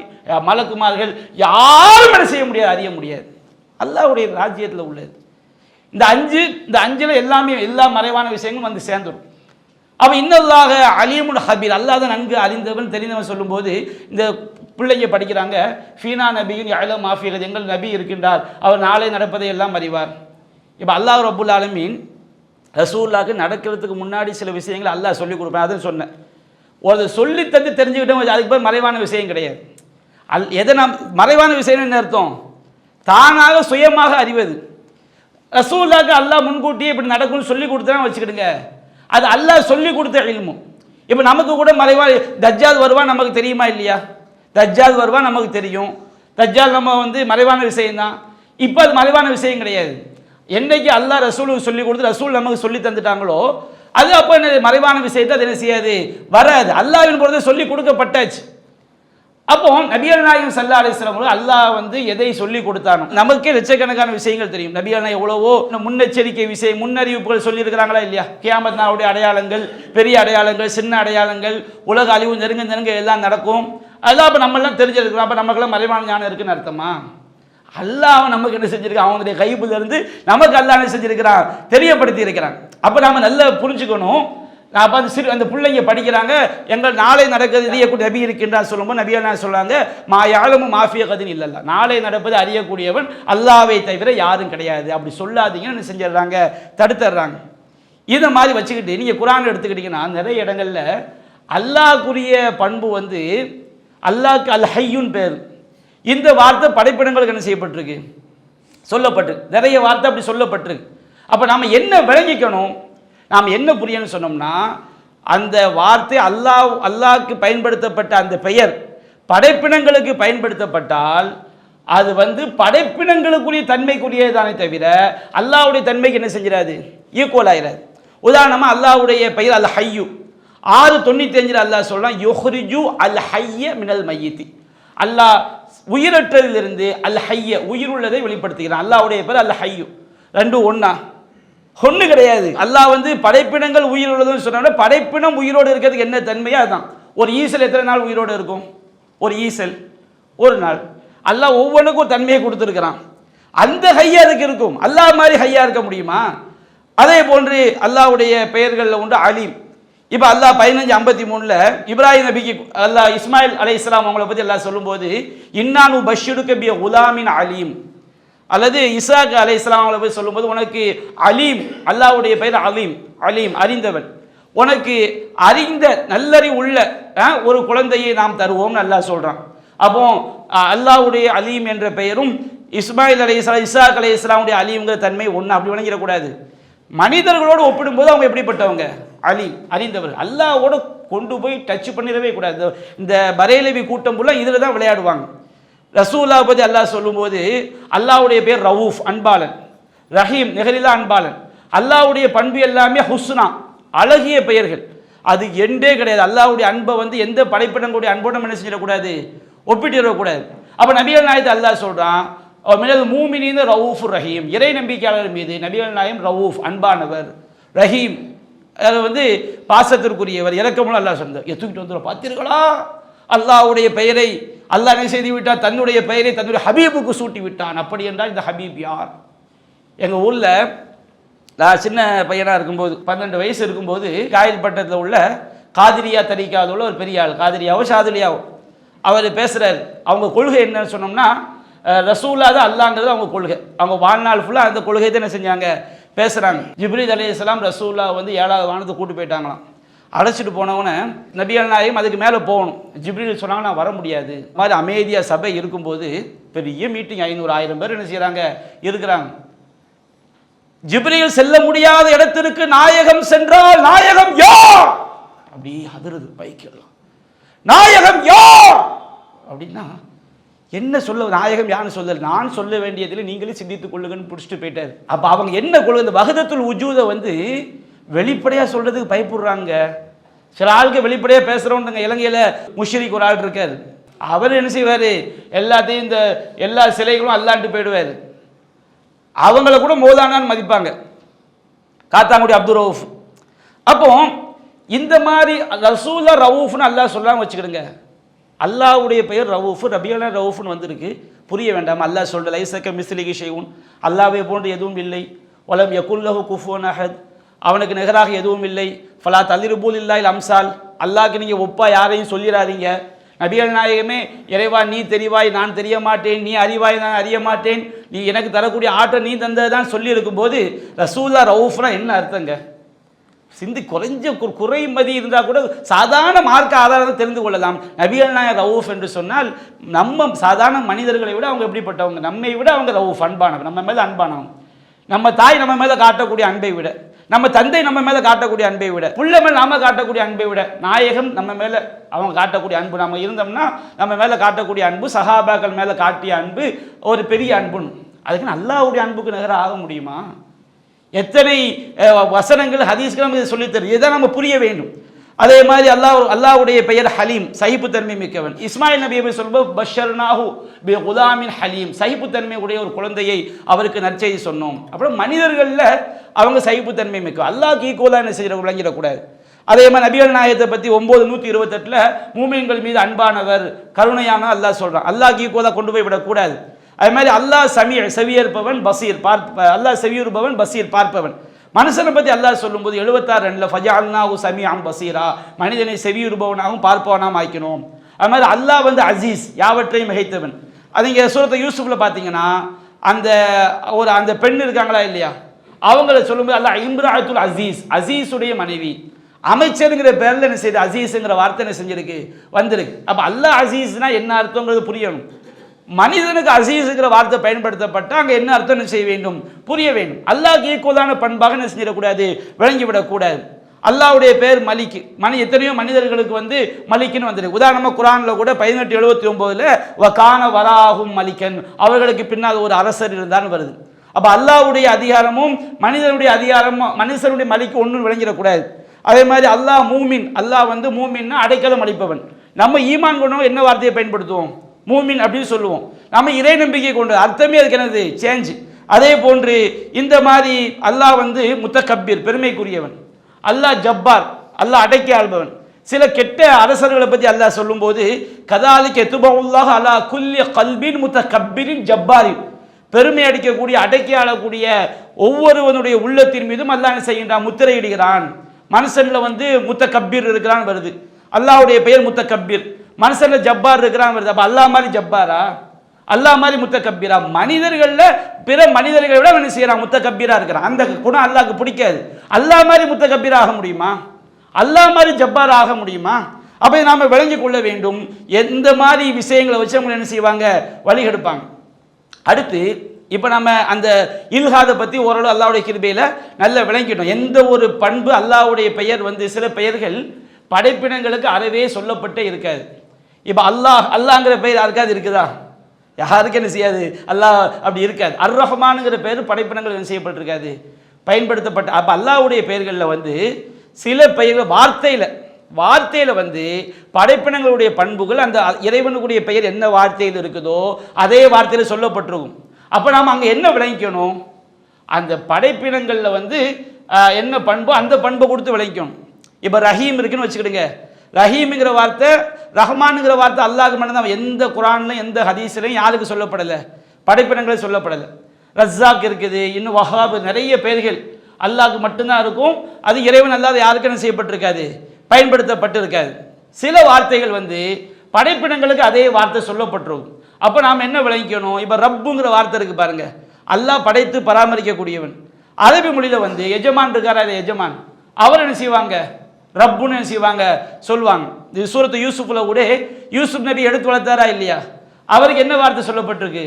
மலக்குமார்கள் யாரும் என்ன செய்ய முடியாது, அறிய முடியாது. அல்லாஹ்வுடைய ராஜ்யத்தில் உள்ளது இந்த 5ல எல்லாமே எல்லா மறைவான விஷயங்களும் வந்து சேர்ந்துடும். அவன் இன்னல்லாக அலீமுல் ஹபீர், அல்லாஹ் தான் நன்கு அறிந்தவன் தெரிந்தவன். சொல்லும்போது இந்த பிள்ளைங்க படிக்கிறாங்க, ஃபீனா நபியின் யஅலமு மா ஃபீ கத், எங்கள் நபி இருக்கின்றார், அவர் நாளை நடப்பதை எல்லாம் அறிவார். இப்போ அல்லாஹ் ரப்புல் ஆலமீன் ரசூலுல்லாஹ்க்கு நடக்கிறதுக்கு முன்னாடி சில விஷயங்களை அல்லாஹ் சொல்லிக் கொடுப்பேன். அதுன்னு சொன்னேன். ஒரு சொல்லி தந்து தெரிஞ்சுக்கிட்டோம், அதுக்கு பேர் மறைவான விஷயம் கிடையாது. எதை நாம் மறைவான விஷயம் என்ன அர்த்தம்? தானாக சுயமாக அறிவது. ரசூலுல்லாஹ்க்கு அல்லாஹ் முன்கூட்டியே இப்படி நடக்கும்னு சொல்லி கொடுத்தா வச்சுக்கிடுங்க, அது அல்லாஹ் சொல்லி கொடுத்த இல்மு. இப்போ நமக்கு கூட மறைவான தஜ்ஜால் வருவான் நமக்கு தெரியுமா இல்லையா? தஜ்ஜால் வருவான் நமக்கு தெரியும். தஜ்ஜால் நம்ம மறைவான விஷயம் தான். இப்போ அது மறைவான விஷயம் கிடையாது. என்னைக்கு அல்லாஹ் ரசூலுக்கு சொல்லி கொடுத்து ரசூல் நமக்கு சொல்லி தந்துட்டாங்களோ அது அப்போ என்ன மறைவான விஷயத்தை அது என்ன செய்யாது, வராது. அல்லாஹ்வின் பொறுத்து சொல்லி கொடுக்கப்பட்டாச்சு. அப்போ நபிகள் நாயகம் ஸல்லல்லாஹு அலைஹி வஸல்லம் அல்லாஹ் எதை சொல்லி கொடுத்தானோ நமக்கே லட்சக்கணக்கான விஷயங்கள் தெரியும். நபிகள் நாயகம் எவ்வளவோ முன்னெச்சரிக்கை விஷயம், முன்னறிவிப்புகள் சொல்லியிருக்கிறாங்களா இல்லையா? கியாமத் நாளுடைய அடையாளங்கள், பெரிய அடையாளங்கள், சின்ன அடையாளங்கள், உலக அழிவு நெருங்க எல்லாம் நடக்கும். அதெல்லாம் அப்போ நம்மெல்லாம் தெரிஞ்சிருக்கிறோம். அப்போ நமக்கெல்லாம் மறைவான ஞானம் இருக்குன்னு அர்த்தமா? அல்லாஹ் நமக்கு என்ன செஞ்சிருக்கான், அவனுடைய கைப்புல இருந்து நமக்கு அல்லாஹ் என்ன செஞ்சிருக்கிறான், தெரியப்படுத்தி இருக்கிறான். அப்போ நாம நல்லா புரிஞ்சுக்கணும். நான் அந்த பிள்ளைங்க படிக்கிறாங்க, எங்கள் நாளை நடக்கிறது அறியக்கூடிய நபி இருக்கின்றார் சொல்லும்போது நபி என்ன சொல்றாங்க, மா யஅலமு மா ஃபீ கதின் இல்லல்லாஹ், நாளை நடப்பது அறியக்கூடியவன் அல்லாஹ்வை தவிர யாரும் கிடையாது. அப்படி சொல்லாதீங்கன்னு என்ன செஞ்சிடறாங்க, தடுத்துடுறாங்க. இதை மாதிரி வச்சுக்கிட்டு நீங்கள் குர்ஆன் எடுத்துக்கிட்டீங்கன்னா நிறைய இடங்கள்ல அல்லாஹ்க்குரிய பண்பு அல்லாஹ்க்கு அல் ஹய்யுன் பேர். இந்த வார்த்தை படைப்பிடங்களுக்கு என்ன செய்யப்பட்டிருக்கு, சொல்லப்பட்டிருக்கு. நிறைய வார்த்தை அப்படி சொல்லப்பட்டிருக்கு. அப்போ நாம் என்ன விளங்கிக்கணும், நாம் என்ன புரியணும்னு சொன்னோம்னா, அந்த வார்த்தை அல்லாஹ்க்கு பயன்படுத்தப்பட்ட அந்த பெயர் படைப்பினங்களுக்கு பயன்படுத்தப்பட்டால் அது படைப்பினங்களுக்குரிய தன்மைக்குரியதானே தவிர அல்லாஹ்வுடைய தன்மைக்கு என்ன செஞ்சிடாது, ஈக்குவல் ஆயிடாது. உதாரணமாக அல்லாஹ்வுடைய பெயர் அல் ஹய்யு 6:95 அல்லாஹ் சொல்றான், யுஹ்ரிஜு அல் ஹய்ய மினல் மையித்தி, அல்லாஹ் உயிரற்றதிலிருந்து அல் ஹய்ய உயிருள்ளதை வெளிப்படுத்துகிறான். அல்லாஹ்வுடைய பேர் அல் ஹய்யு. 2 ஒண்ணா? ஒன்று கிடையாது. அல்லாஹ் படைப்பினங்கள் உயிர் உள்ளதுன்னு சொன்னா படைப்பினம் உயிரோடு இருக்கிறதுக்கு என்ன தன்மையோ அதுதான். ஒரு ஈசல் எத்தனை நாள் உயிரோடு இருக்கும்? ஒரு ஈசல் ஒரு நாள். அல்லாஹ் ஒவ்வொன்றுக்கும் ஒரு தன்மையை கொடுத்துருக்கிறான். அந்த ஹையா அதுக்கு இருக்கும். அல்லாஹ் மாதிரி ஹையா இருக்க முடியுமா? அதே போன்று அல்லாஹ்வுடைய பெயர்களில் உண்டு அலீம். இப்போ அல்லாஹ் 15:53 இப்ராஹிம் நபிக்கு அல்லாஹ் இஸ்மாயில் அலைஹிஸ்ஸலாம் அவங்கள பற்றி அல்லாஹ் சொல்லும்போது இன்னானு பஷ்ஷிருக பி குலாமின் அலீம், அல்லது இசாக் அலைஹிஸ்ஸலாம் அவங்கள போய் சொல்லும்போது உனக்கு அலீம், அல்லாஹ்வுடைய பெயர் அலீம், அலீம் அறிந்தவன், உனக்கு அறிந்த நல்லறி உள்ள ஒரு குழந்தையை நாம் தருவோம்னு அல்லாஹ் சொல்கிறான். அப்போ அல்லாஹ்வுடைய அலீம் என்ற பெயரும் இஸ்மாயில் அலைஹிஸ்ஸலாம் இசாக் அலைஹிஸ்ஸலாமுடைய அலீம்ங்கிற தன்மை ஒன்று, அப்படி வணங்கிடக்கூடாது. மனிதர்களோடு ஒப்பிடும்போது அவங்க எப்படிப்பட்டவங்க? அலீம் அறிந்தவர். அல்லாஹ்வோட கொண்டு போய் டச் பண்ணிடவே கூடாது. இந்த பரேலவி கூட்டம் புள்ள இதில் தான் விளையாடுவாங்க. ரசூல்லா பற்றி அல்லாஹ் சொல்லும்போது அல்லாஹ்வுடைய பேர் ரவூஃப் அன்பாளன், ரஹீம் நிகரில்லா அன்பாளன். அல்லாஹ்வுடைய பண்பு எல்லாமே ஹுஸ்னா அழகிய பெயர்கள். அது எண்டே கிடையாது. அல்லாஹ்வுடைய அன்பை வந்து எந்த படைப்பிடங்களுடைய அன்போடு என்ன செஞ்சிடக்கூடாது, ஒப்பிட்டிடக்கூடாது. அப்போ நபிகள் நாயகத்தை அல்லாஹ் சொல்கிறான், மினல் மூமினீன ரவூஃபுர் ரஹீம், இறை நம்பிக்கையாளர் மீது நபிகள் நாயகம் ரவூஃப் அன்பானவர், ரஹீம் அது வந்து பாசத்திற்குரியவர், இறக்கமுள்ள அல்லாஹ் சொன்னார். தூக்கிட்டு வந்துடும் பார்த்தீர்களா, அல்லாஹ்வுடைய பெயரை அல்லாஹ் என்ன செய்து விட்டார், தன்னுடைய பெயரை தன்னுடைய ஹபீபுக்கு சூட்டி விட்டான். அப்படி என்றால் இந்த ஹபீப் யார்? எங்கள் ஊரில் நான் சின்ன பையனாக இருக்கும்போது 12 வயசு இருக்கும்போது காயல்பட்டத்தில் உள்ள காதிரியா தரிக்காத உள்ள ஒரு பெரிய ஆள், காதிரியாவோ ஷாதுலியாவோ, அவர் பேசுகிறார். அவங்க கொள்கை என்னன்னு சொன்னோம்னா ரசூலா தான் அல்லாங்கிறது அவங்க கொள்கை. அவங்க வாழ்நாள் ஃபுல்லாக அந்த கொள்கை தான் என்ன செஞ்சாங்க, பேசுகிறாங்க. ஜிப்ரீல் அலைஹிஸ்ஸலாம் ரசூலா வந்து 7வது வானத்தை கூட்டு போயிட்டாங்களாம். அழைச்சிட்டு போனவன நபிகள் நாயகம் அதுக்கு மேலே போகணும். ஜிப்ரீல் சொன்னாங்க நான் வர முடியாது. இந்த மாதிரி அமைதியாக சபை இருக்கும்போது பெரிய மீட்டிங் 500-1000 பேர் என்ன செய்கிறாங்க, இருக்கிறாங்க. ஜிப்ரீல் செல்ல முடியாத இடத்திற்கு நாயகம் சென்றால் நாயகம் யார் அப்படி அதிருது பைக்கெல்லாம். நாயகம் யார் அப்படின்னா என்ன சொல்ல, நாயகம் யாருன்னு சொல்லல, நான் சொல்ல வேண்டியதில் நீங்களே சிந்தித்துக் கொள்ளுங்கன்னு பிடிச்சிட்டு போயிட்டார். அப்போ அவங்க என்ன கொள்கை, இந்த வஹதத்துல் உஜூதை வந்து வெளிப்படையாக சொல்கிறதுக்கு பயப்படுறாங்க. சில ஆளுக்கு வெளிப்படையாக பேசுகிறோன்னுங்க. இலங்கையில் முஷ்ரிக் ஒரு ஆள் இருக்கார். அவர் என்ன செய்வார், எல்லாத்தையும் இந்த எல்லா சிலைகளும் அல்லாண்டு போயிடுவார். அவங்கள கூட மோதானான்னு மதிப்பாங்க, காத்தாங்குடி அப்துல் ரவுஃப். அப்போ இந்த மாதிரி ரசூலா ரவூஃப்னு அல்லாஹ் சொல்லாமல் வச்சுக்கிடுங்க. அல்லாஹ்வுடைய பெயர் ரவூஃப், ரபியல் ரவூஃப்னு வந்திருக்கு. புரிய வேண்டாம். அல்லாஹ் சொல்ற லைஸக மிஸ்லிஹி ஷைஉன், அல்லாஹ்வை போன்று எதுவும் இல்லை. வலம் யகுல்லஹு குஃபுவன் அஹத், அவனுக்கு நிகராக எதுவும் இல்லை. ஃபலா தலிருபு லில்லாஹில் அம்சால், அல்லாஹ்க்கு நீங்கள் ஒப்பா யாரையும் சொல்லிடாதீங்க. நபிகள் நாயகமே, இறைவா நீ தெரிவாய் நான் தெரிய மாட்டேன், நீ அறிவாய் நான் அறிய மாட்டேன், நீ எனக்கு தரக்கூடிய ஆற்றல் நீ தந்தது தான் சொல்லி இருக்கும்போது ரசூலா ரவூஃப்னா என்ன அர்த்தங்க? சிந்தி குறைஞ்ச குறைமதி இருந்தால் கூட சாதாரண மார்க்க ஆதாரத்தை தெரிந்து கொள்ளலாம். நபிகள் நாயகம் ரவூஃப் என்று சொன்னால் நம்ம சாதாரண மனிதர்களை விட அவங்க எப்படிப்பட்டவங்க, நம்மை விட அவங்க ரவூஃப் அன்பானவங்க, நம்ம மேலே அன்பானவங்க. நம்ம தாய் நம்ம மேலே காட்டக்கூடிய அன்பை விட, நம்ம தந்தை நம்ம மேலே காட்டக்கூடிய அன்பை விட, புள்ள மேலே நாம காட்டக்கூடிய அன்பை விட நாயகம் நம்ம மேலே அவங்க காட்டக்கூடிய அன்பு, நம்ம இருந்தோம்னா நம்ம மேலே காட்டக்கூடிய அன்பு, சஹாபாக்கள் மேலே காட்டிய அன்பு ஒரு பெரிய அன்புன்னு. அதுக்கு அல்லாஹ்வுடைய அன்புக்கு நிகராக ஆக முடியுமா? எத்தனை வசனங்கள் ஹதீஸ்கள் நம்ம இதை சொல்லித்தரும். இதை நம்ம புரிய வேண்டும். அதே மாதிரி அல்லாஹ்வுடைய பெயர் ஹலீம், சகிப்புத்தன்மை மிக்கவன். இஸ்மாயில் நபியை சொல்லும்போது பஷர்னாஹு பி குலாமின் ஹலீம், சகிப்புத்தன்மை உடைய ஒரு குழந்தையை அவருக்கு நற்செய்தி சொன்னோம். அப்புறம் மனிதர்களில் அவங்க சகிப்புத்தன்மை மிக்க, அல்லாஹ்க்கு ஈக்குவலாக என்ன செய்ய விளங்கிடக்கூடாது. அதே மாதிரி நபிகள் நாயகத்தை பற்றி 9:128 மூமின்கள் மீது அன்பானவர் கருணையான அல்லாஹ் சொல்கிறான். அல்லாஹ்க்கு ஈக்குவலாக கொண்டு போய் விடக்கூடாது. அது மாதிரி அல்லாஹ் செவியேற்பவன் பசீர், அல்லாஹ் செவியுறுபவன் பசீர் பார்ப்பவன். மனுஷனை பற்றி அல்லாஹ் சொல்லும்போது 76:2 ஃபஜஅல்னாஹு சமீஅன் பசீரா, மனிதனை செவியுறுபவனாகவும் பார்ப்பவனாகவும் ஆக்கினோம். அது மாதிரி அல்லாஹ் வந்து அசீஸ், யாவற்றையும் மிகைத்தவன். அது இங்கே சூரத்து யூசுஃபில் பார்த்தீங்கன்னா அந்த பெண் இருக்காங்களா இல்லையா, அவங்கள சொல்லும்போது அல்லாஹ் இம்ராஅத்துல் அசீஸ், அசீஸுடைய மனைவி, அமைச்சருங்கிற பேரில் என்ன செய்யுது, அசீஸுங்கிற வார்த்தை என்ன செஞ்சிருக்கு, வந்திருக்கு. அப்போ அல்லாஹ் அசீஸ்னா என்ன அர்த்தங்கிறது புரியணும். மனிதனுக்கு அசீஸுங்கிற வார்த்தை பயன்படுத்தப்பட்டால் அங்கே என்ன அர்த்தம் செய்ய வேண்டும், புரிய வேண்டும். அல்லாஹ்க்கு ஈக்குவலான பண்பாக என்ன செஞ்சிடக்கூடாது, விளங்கிவிடக்கூடாது. அல்லாஹ்வுடைய பேர் மலிக், எத்தனையோ மனிதர்களுக்கு வந்து மலிக்குன்னு வந்துருக்கு. உதாரணமாக குரானில் கூட 1879 வகான வராஹும் மலிக்கன், அவர்களுக்கு பின்னால் ஒரு அரசர் இருந்தான்னு வருது. அப்போ அல்லாஹ்வுடைய அதிகாரமும் மனிதனுடைய அதிகாரமும் மனுஷனுடைய மலிக்கு ஒன்றும் விளங்கிடக்கூடாது. அதே மாதிரி அல்லாஹ் மூமின், அல்லாஹ் வந்து மூமின்னா அடைக்கலம் அளிப்பவன். நம்ம ஈமான் கொண்டோம் என்ன வார்த்தையை பயன்படுத்துவோம், மூமின் அப்படின்னு சொல்லுவோம். நம்ம இறை நம்பிக்கை கொண்டு அர்த்தமே அதுக்கு என்னது, சேஞ்ச். அதே போன்று இந்த மாதிரி அல்லாஹ் வந்து முத்தகப்பீர், பெருமைக்குரியவன். அல்லாஹ் ஜப்பார், அல்லாஹ் அடக்கி ஆள்பவன். சில கெட்ட அரசர்களை பற்றி அல்லாஹ் சொல்லும்போது கதாலிக் எத்துபவுல்லாஹ் அலா குல்லி கல்பின் முத்தகப்பீரின் ஜப்பாரின், பெருமை அடிக்கக்கூடிய அடக்கி ஆளக்கூடிய ஒவ்வொருவனுடைய உள்ளத்தின் மீதும் அல்லாஹ் என்ன செய்கின்றான், முத்திரையிடுகிறான். மனுஷனில் வந்து முத்தகப்பீர் இருக்கிறான் வருது, அல்லாஹ்வுடைய பெயர் முத்தகப்பீர். மனுஷன்ல ஜப்பார் இருக்கிறான் வருது. அப்போ அல்லாஹ் மாதிரி ஜப்பாரா, அல்லாஹ் மாதிரி முத்தகப்பீரா? மனிதர்களில் பிற மனிதர்களை விட என்ன செய்யறான், முத்தகப்பீரா இருக்கிறான். அந்த குணம் அல்லாஹ்க்கு பிடிக்காது. அல்லாஹ் மாதிரி முத்தகப்பீரா ஆக முடியுமா, அல்லாஹ் மாதிரி ஜப்பார் ஆக முடியுமா? அப்போ நாம விளங்கி கொள்ள வேண்டும். எந்த மாதிரி விஷயங்களை வச்சு அவங்க என்ன செய்வாங்க, வழிகெடுப்பாங்க. அடுத்து இப்போ நம்ம அந்த இல்ஹாதை பற்றி ஓரளவு அல்லாஹ்வுடைய கிருபையில் நல்லா விளங்கிட்டோம். எந்த ஒரு பண்பு அல்லாஹ்வுடைய பெயர் வந்து சில பெயர்கள் படைப்பினங்களுக்கு அறவே சொல்லப்பட்டே இருக்காது. இப்போ அல்லாங்கிற பெயர் யாருக்காவது இருக்குதா? யாருக்கு என்ன செய்யாது, அல்லாஹ் அப்படி இருக்காது. அர் ரஹ்மானுங்கிற பேர் படைப்பினங்கள் என்ன செய்யப்பட்டிருக்காது, பயன்படுத்தப்பட்ட. அப்போ அல்லாஹ்வுடைய பெயர்களில் வந்து சில பெயர்கள் வார்த்தையில் வந்து படைப்பினங்களுடைய பண்புகள் அந்த இறைவனுடைய பெயர் என்ன வார்த்தையில் இருக்குதோ அதே வார்த்தையில் சொல்லப்பட்டிருக்கும். அப்போ நாம் அங்கே என்ன விளங்கிக்கணும், அந்த படைப்பினங்களில் வந்து என்ன பண்போ அந்த பண்பை கொடுத்து விளங்கிக்கணும். இப்போ ரஹீம் இருக்குன்னு வச்சுக்கிடுங்க, ரஹீம்ங்கிற வார்த்தை ரஹ்மானுங்கிற வார்த்தை அல்லாஹ்க்கு மட்டும்தான். எந்த குரான்லையும் எந்த ஹதீஸ்லையும் யாருக்கு சொல்லப்படலை, படைப்பினங்களே சொல்லப்படலை. ரஸாக் இருக்குது, இன்னும் வஹாப், நிறைய பெயர்கள் அல்லாஹ்க்கு மட்டும்தான் இருக்கும். அது இறைவன் அல்லாத யாருக்கு என்ன செய்யப்பட்டிருக்காது, பயன்படுத்தப்பட்டு இருக்காது. சில வார்த்தைகள் வந்து படைப்பினங்களுக்கு அதே வார்த்தை சொல்லப்பட்டிருக்கும். அப்போ நாம் என்ன விளங்கிக்கணும், இப்போ ரப்புங்கிற வார்த்தை இருக்கு பாருங்க, அல்லாஹ் படைத்து பராமரிக்கக்கூடியவன். அரபி மொழியில் வந்து எஜமான் இருக்காரா, அது எஜமான், அவர் என்ன செய்வாங்க, ரப்புன்னு என்ன செய்வாங்க சொல்லுவாங்க. இது சூரத்து யூசுஃப்ல கூட யூசுப் நபி எடுத்து வளர்த்தாரா இல்லையா, அவருக்கு என்ன வார்த்தை சொல்லப்பட்டிருக்கு,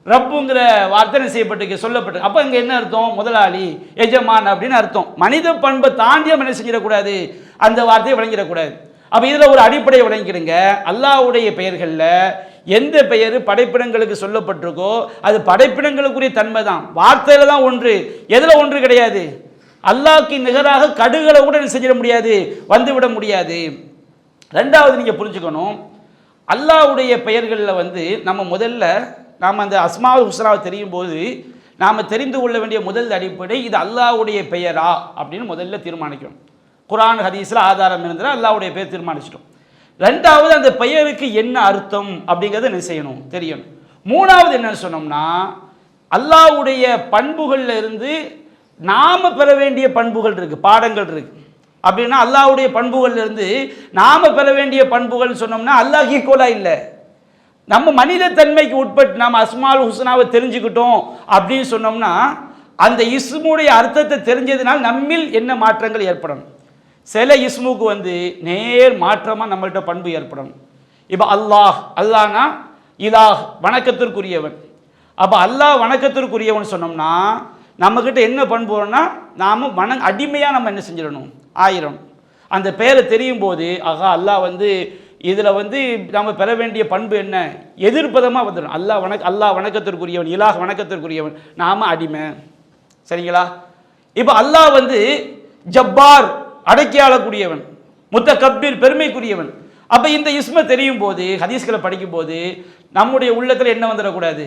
ரப்புங்கிற வார்த்தை என்ன செய்யப்பட்டிருக்கு, சொல்லப்பட்டிருக்கு. அப்போ இங்கே என்ன அர்த்தம், முதலாளி, எஜமான் அப்படின்னு அர்த்தம். மனித பண்பை தாண்டிய என்ன செஞ்சிடக்கூடாது, அந்த வார்த்தையை விளங்கிடக்கூடாது. அப்போ இதில் ஒரு அடிப்படையை விளங்கிடுங்க, அல்லாஹ்வுடைய பெயர்களில் எந்த பெயர் படைப்பினங்களுக்கு சொல்லப்பட்டிருக்கோ அது படைப்பினங்களுக்குரிய தன்மை தான், வார்த்தையில தான் ஒன்று, எதில் ஒன்று கிடையாது. அல்லாஹ்க்கு நிகராக கடுகளை கூட செஞ்சிட முடியாது, வந்துவிட முடியாது. ரெண்டாவது நீங்கள் புரிஞ்சுக்கணும், அல்லாஹ்வுடைய பெயர்களில் வந்து நம்ம முதல்ல நாம் அந்த அஸ்மாவுல் ஹுஸ்னாவை தெரியும் போது நாம் தெரிந்து கொள்ள வேண்டிய முதல் அடிப்படை இது அல்லாஹ்வுடைய பெயரா அப்படின்னு முதல்ல தீர்மானிக்கணும். குர்ஆன் ஹதீஸில் ஆதாரம் இருந்தால் அல்லாஹ்வுடைய பெயர் தீர்மானிச்சிட்டோம். ரெண்டாவது அந்த பெயருக்கு என்ன அர்த்தம் அப்படிங்கிறத என்ன செய்யணும், தெரியணும். மூணாவது என்னன்னு சொன்னோம்னா அல்லாஹ்வுடைய பண்புகளில் இருந்து நாம பெற வேண்டிய பண்புகள் இருக்கு, பாடங்கள் இருக்கு. அப்படின்னா அல்லாஹ்வுடைய பண்புகள்ல இருந்து நாம பெற வேண்டிய பண்புகள் சொன்னோம்னா அல்லாஹ் ஈக்குவலா இல்லை. நம்ம மனித தன்மைக்கு உட்பட்டு நாம் அஸ்மால் ஹுஸ்னாவை தெரிஞ்சுக்கிட்டோம் அப்படின்னு சொன்னோம்னா அந்த இஸ்முடைய அர்த்தத்தை தெரிஞ்சதுனால் நம்மில் என்ன மாற்றங்கள் ஏற்படணும். சில இஸ்முக்கு வந்து நேர் மாற்றமாக நம்மள்கிட்ட பண்பு ஏற்படணும். இப்போ அல்லாஹ்னா இலாஹ், வணக்கத்திற்குரியவன். அப்போ அல்லாஹ் வணக்கத்திற்குரியவன் சொன்னோம்னா நம்மக்கிட்ட என்ன பண்பு வரும்னா நாம் அடிமையாக நம்ம என்ன செஞ்சிடணும், ஆயிரம். அந்த பெயரை தெரியும் போது ஆகா அல்லாஹ் வந்து இதில் வந்து நம்ம பெற வேண்டிய பண்பு என்ன, எதிர்ப்பதமாக வந்துடும். அல்லாஹ் வணக்கத்திற்குரியவன், இலாஹ் வணக்கத்திற்குரியவன், நாம அடிமை. சரிங்களா? இப்போ அல்லாஹ் வந்து ஜப்பார், அடக்கியாளக்கூடியவன், முத்தகப்பீர், பெருமைக்குரியவன். அப்போ இந்த இஸ்மை தெரியும் போது ஹதீஸ்களை படிக்கும் போது நம்முடைய உள்ளத்தில் என்ன வந்துடக்கூடாது,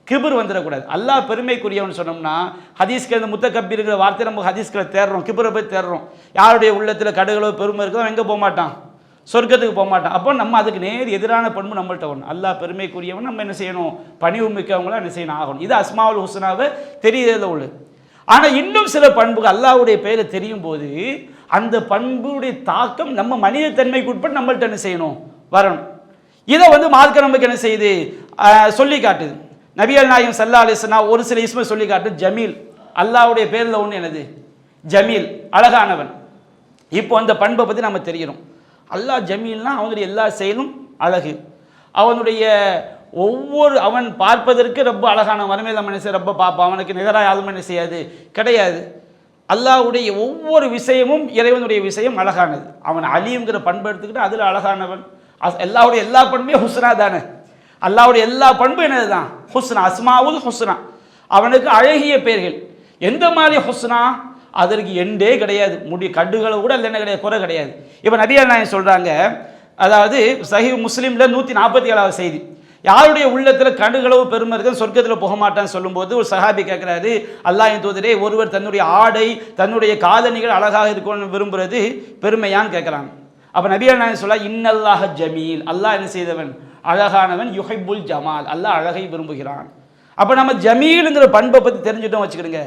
கிபர் வந்துடக்கூடாது. அல்லாஹ் பெருமைக்குரியவன் சொன்னோம்னா ஹதீஸ்கள் இந்த முத்தகப்பீருங்கிற வார்த்தை நம்ம ஹதீஸ்களை தேடுறோம், கிபரை போய் தேடுறோம். யாருடைய உள்ளத்தில் கடுகளோ பெருமை இருக்கோ எங்கே போக மாட்டான், சொர்க்கத்துக்கு போக மாட்டான். அப்போ நம்ம அதுக்கு நேர் எதிரான பண்பு நம்மள்கிட்ட வரணும். அல்லாஹ் பெருமைக்குரியவன், நம்ம என்ன செய்யணும், பணிவு மிக்கவங்களாம் என்ன செய்யணும், ஆகணும். இது அஸ்மாவுல் ஹுஸ்னாவை தெரியறதுல உள்ளது. ஆனால் இன்னும் சில பண்புகள் அல்லாஹ்வுடைய பெயரை தெரியும் போது அந்த பண்புடைய தாக்கம் நம்ம மனித தன்மைக்கு உட்பட்டு நம்மள்கிட்ட என்ன செய்யணும், வரணும். இதை வந்து மார்க்க நமக்கு என்ன செய்யுது, சொல்லி காட்டுது. நபிகள் நாயகம் ஸல்லல்லாஹு அலைஹி வஸல்லம் ஒரு சில இஸ்மை சொல்லி காட்டு. ஜமீல், அல்லாஹ்வுடைய பேரில் ஒன்று என்னது, ஜமீல், அழகானவன். இப்போ அந்த பண்பை பற்றி நம்ம தெரியணும். அல்லாஹ் ஜமீல்னா அவனுடைய எல்லா செயலும் அழகு, அவனுடைய அவன் பார்ப்பதற்கு ரொம்ப அழகான வரமே நம்ம என்ன செய்ய, ரொம்ப பார்ப்பான், அவனுக்கு நிகராக யாரும் என்ன செய்யாது, கிடையாது. அல்லாஹ்வுடைய ஒவ்வொரு விஷயமும் இறைவனுடைய விஷயம் அழகானது. அவன் அலிங்கிற பண்பு எடுத்துக்கிட்டு அதில் அழகானவன். அல்லாஹ்வுடைய எல்லா பண்புமே ஹுஸ்னா தானே, அல்லாஹ்வுடைய எல்லா பண்பும் என்னது தான், ஹுஸ்னா, அஸ்மாவுல் ஹுஸ்னா. அவனுக்கு அழகிய பெயர்கள். எந்த மாதிரி ஹுஸ்னா, அதற்கு எண்டே கிடையாது, கடுகளை கூட இல்லை, என்ன கிடையாது, குறை கிடையாது. இப்போ நபிகள் நாயகம் சொல்கிறாங்க, அதாவது சஹீஹ் முஸ்லிம்ல 147வது செய்தி, யாருடைய உள்ளத்தில் கடுகளவு பெருமை இருக்குது சொர்க்கத்தில் போக மாட்டான்னு சொல்லும்போது ஒரு சஹாபி கேட்குறாரு, அல்லாஹ்வின் தூதரே, ஒருவர் தன்னுடைய ஆடை தன்னுடைய காதணிகள் அழகாக இருக்கணும்னு விரும்புறது பெருமையான்னு கேட்குறாங்க. அப்போ நபிகள் நாயகம் சொல்ல, இன்னல்லாஹ ஜமீல், அல்லாஹ் என்ன செய்தவன், அழகானவன், யுஹிப்புல் ஜமால், அல்லாஹ் அழகை விரும்புகிறான். அப்போ நம்ம ஜமீலுங்கிற பண்பை பற்றி தெரிஞ்சுட்டோம் வச்சுக்கிடுங்க,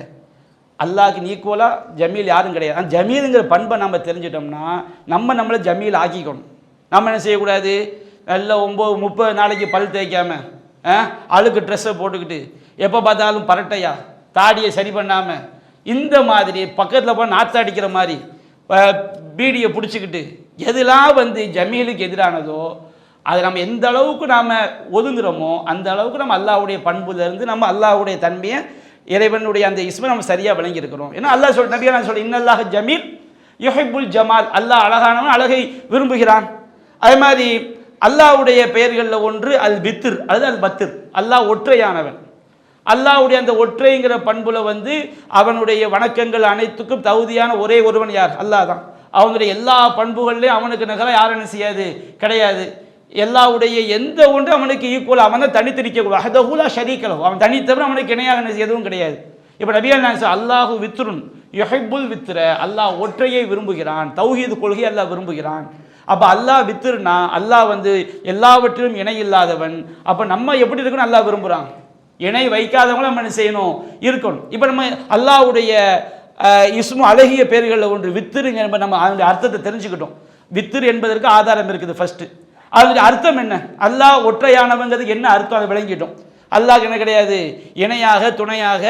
அல்லாஹ்க்கு ஈக்குவலாக ஜமீல் யாரும் கிடையாது. அந்த ஜமீலுங்கிற பண்பை நம்ம தெரிஞ்சிட்டோம்னா நம்மளை ஜமீல் ஆக்கிக்கணும். நம்ம என்ன செய்யக்கூடாது, நல்ல 9-30 நாளைக்கு பல் தேய்க்காமல் அழுக்கு ட்ரெஸ்ஸை போட்டுக்கிட்டு எப்போ பார்த்தாலும் பரட்டையா, தாடியை சரி பண்ணாமல், இந்த மாதிரி பக்கத்தில் போய் நாத்தாடிக்கிற மாதிரி பீடியை பிடிச்சிக்கிட்டு எதெல்லாம் வந்து ஜமீலுக்கு எதிரானதோ அது நம்ம எந்த அளவுக்கு நாம் ஒதுங்குறோமோ அந்த அளவுக்கு நம்ம அல்லாஹ்வுடைய பண்புலேருந்து நம்ம அல்லாஹ்வுடைய தன்மையை, இறைவனுடைய அந்த இஸ்மை நம்ம சரியாக விளங்கி இருக்கிறோம். ஏன்னா அல்லாஹ் நபிகள் சொல்ல, இன்னல்லாஹ ஜமீல் யுஹிப்புல் ஜமால், அல்லாஹ் அழகானவன், அழகை விரும்புகிறான். அதே மாதிரி அல்லாஹ்வுடைய பெயர்களில் ஒன்று அல் பித்ர், அது அல் பத்ர், அல்லாஹ் ஒற்றையானவன். அல்லாஹ்வுடைய அந்த ஒற்றைங்கிற பண்புல அவனுடைய வணக்கங்கள் அனைத்துக்கும் தகுதியான ஒரே ஒருவன் யார்? அல்லாஹ் தான். அவனுடைய எல்லா பண்புகள்லையும் அவனுக்கு நிகழ யாரும் என்ன செய்யாது, கிடையாது. எல்லாவுடைய எந்த ஒன்று அவனுக்கு ஈக்குவல், அவன் தான் தனித்து நிற்கக்கூடாது. அஹதஹு லா ஷரீக லஹு, அவன் தனித்தவன், அவனுக்கு இணையாக எதுவும் கிடையாது. இப்போ நபிகள் நாயகம் அல்லாஹு வித்ருன் யுஹிப்புல் வித்ர, அல்லாஹ் ஒற்றையை விரும்புகிறான், தௌஹீது கொள்கை அல்லாஹ் விரும்புகிறான். அப்போ அல்லாஹ் வித்ருனா அல்லாஹ் எல்லாவற்றிலும் இணை இல்லாதவன். அப்போ நம்ம எப்படி இருக்கணும், அல்லாஹ் விரும்புகிறான். இணை வைக்காதவங்களும் நம்ம என்ன செய்யணும், இருக்கணும். இப்போ நம்ம அல்லாஹ்வுடைய இஸ்மு அழகிய பேர்களில் ஒன்று வித்ருங்க, நம்ம அதனுடைய அர்த்தத்தை தெரிஞ்சுக்கிட்டோம். வித்ரு என்பதற்கு ஆதாரம் இருக்குது. ஃபர்ஸ்ட் அதனுடைய அர்த்தம் என்ன, அல்லாஹ் ஒற்றையானவங்கிறது என்ன அர்த்தம், அதை விளங்கிட்டோம். அல்லாஹ் என்ன கிடையாது, இணையாக துணையாக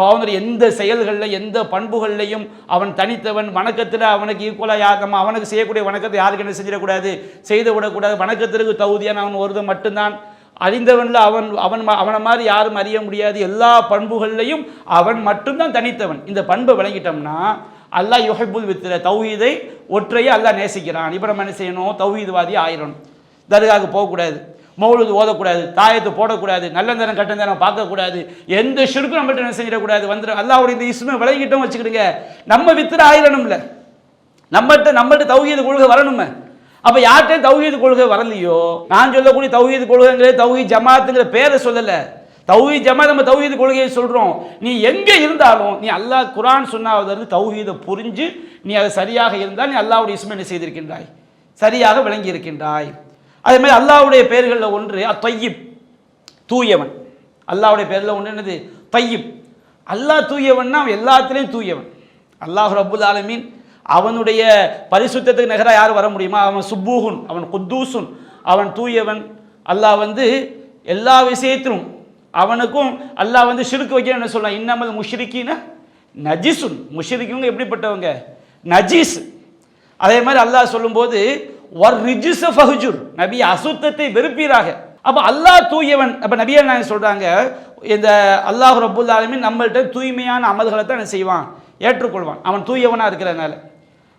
அவனுடைய எந்த செயல்களில் எந்த பண்புகள்லையும் அவன் தனித்தவன். வணக்கத்தில் அவனுக்கு ஈக்குவலாக யார், நம்ம அவனுக்கு செய்யக்கூடிய வணக்கத்தை யாருக்கு என்ன செஞ்சிடக்கூடாது, செய்து விடக்கூடாது. வணக்கத்திற்கு தகுதியான அவன் ஒருவன் மட்டும்தான். அறிந்தவனில் அவனை மாதிரி யாரும் அறிய முடியாது. எல்லா பண்புகள்லையும் அவன் மட்டும்தான் தனித்தவன். இந்த பண்பை விளங்கிட்டோம்னா அல்லாஹ் யுஹிப்புல் வித்ர, தௌஹீதை ஒற்றையை அல்லாஹ் நேசிக்கிறான். இப்போ நம்ம என்ன செய்யணும், தௌஹீத்வாதி ஆயிரணும். தர்காவுக்கு போகக்கூடாது, மௌலூது ஓதக்கூடாது, தாயத்து போடக்கூடாது, நல்ல நேரம் கட்ட நேரம் பார்க்கக்கூடாது, எந்த ஷிர்க்கும் நம்மள்ட்ட என்ன செஞ்சிடக்கூடாது. அல்லாஹ்வுடைய இந்த இஸ்மை விளங்கிட்டோம் வச்சுக்கிடுங்க, நம்ம வித்ர ஆயிரணும்ல. நம்மள்ட்ட தௌஹீது கொள்கை வரணுமே. அப்போ யார்கிட்ட தௌஹீது கொள்கை வரலையோ, நான் சொல்லக்கூடிய தௌஹீது கொள்கைங்கிற தௌஹீத் ஜமாத்துங்கிற பேரை சொல்லலை. தௌஹீத் ஜமாத் நம்ம தௌஹீது கொள்கையை சொல்கிறோம். நீ எங்கே இருந்தாலும் நீ அல்லாஹ் குர்ஆன் சுன்னாவிலிருந்து தௌஹீதை புரிஞ்சு நீ அதை சரியாக இருந்தால் நீ அல்லாஹ்வுடைய இஸ்மை என்ன செய்திருக்கின்றாய், சரியாக விளங்கி இருக்கின்றாய். அதே மாதிரி அல்லாஹ்வுடைய பெயர்களில் ஒன்று அத்தய்யிப், தூயவன். அல்லாஹ்வுடைய பேரில் ஒன்று என்னது, தய்யிப். அல்லாஹ் தூயவன்னா அவன் எல்லாத்திலையும் தூயவன். அல்லாஹ் ரப்புல் ஆலமீன் அவனுடைய பரிசுத்தத்துக்கு நிகராக யார் வர முடியுமா? அவன் சுப்பூஹுன், அவன் குத்தூசுன், அவன் தூயவன். அல்லாஹ் எல்லா விஷயத்திலும் அவனுக்கும் அல்லாஹ் ஷிர்க் வைக்க என்ன சொல்லலாம், இன்னமல் முஷ்ரிக்கீன நஜிசுன், முஷ்ரிக்குங்க எப்படிப்பட்டவங்க, நஜீஸ். அதே மாதிரி அல்லாஹ் சொல்லும்போது வர் ரிஜிஸ ஃபஹ்ஜுர், நபி அசுத்தத்தை வெறுப்பீராக. அப்போ அல்லாஹ் தூயவன். அப்போ நபியா நாயகம் சொல்கிறாங்க, இந்த அல்லாஹ் ரப்புல் ஆலமீன் நம்மள்ட்ட தூய்மையான அமல்களை தான் என்ன செய்வான், ஏற்றுக்கொள்வான். அவன் தூயவனாக இருக்கிறதுனால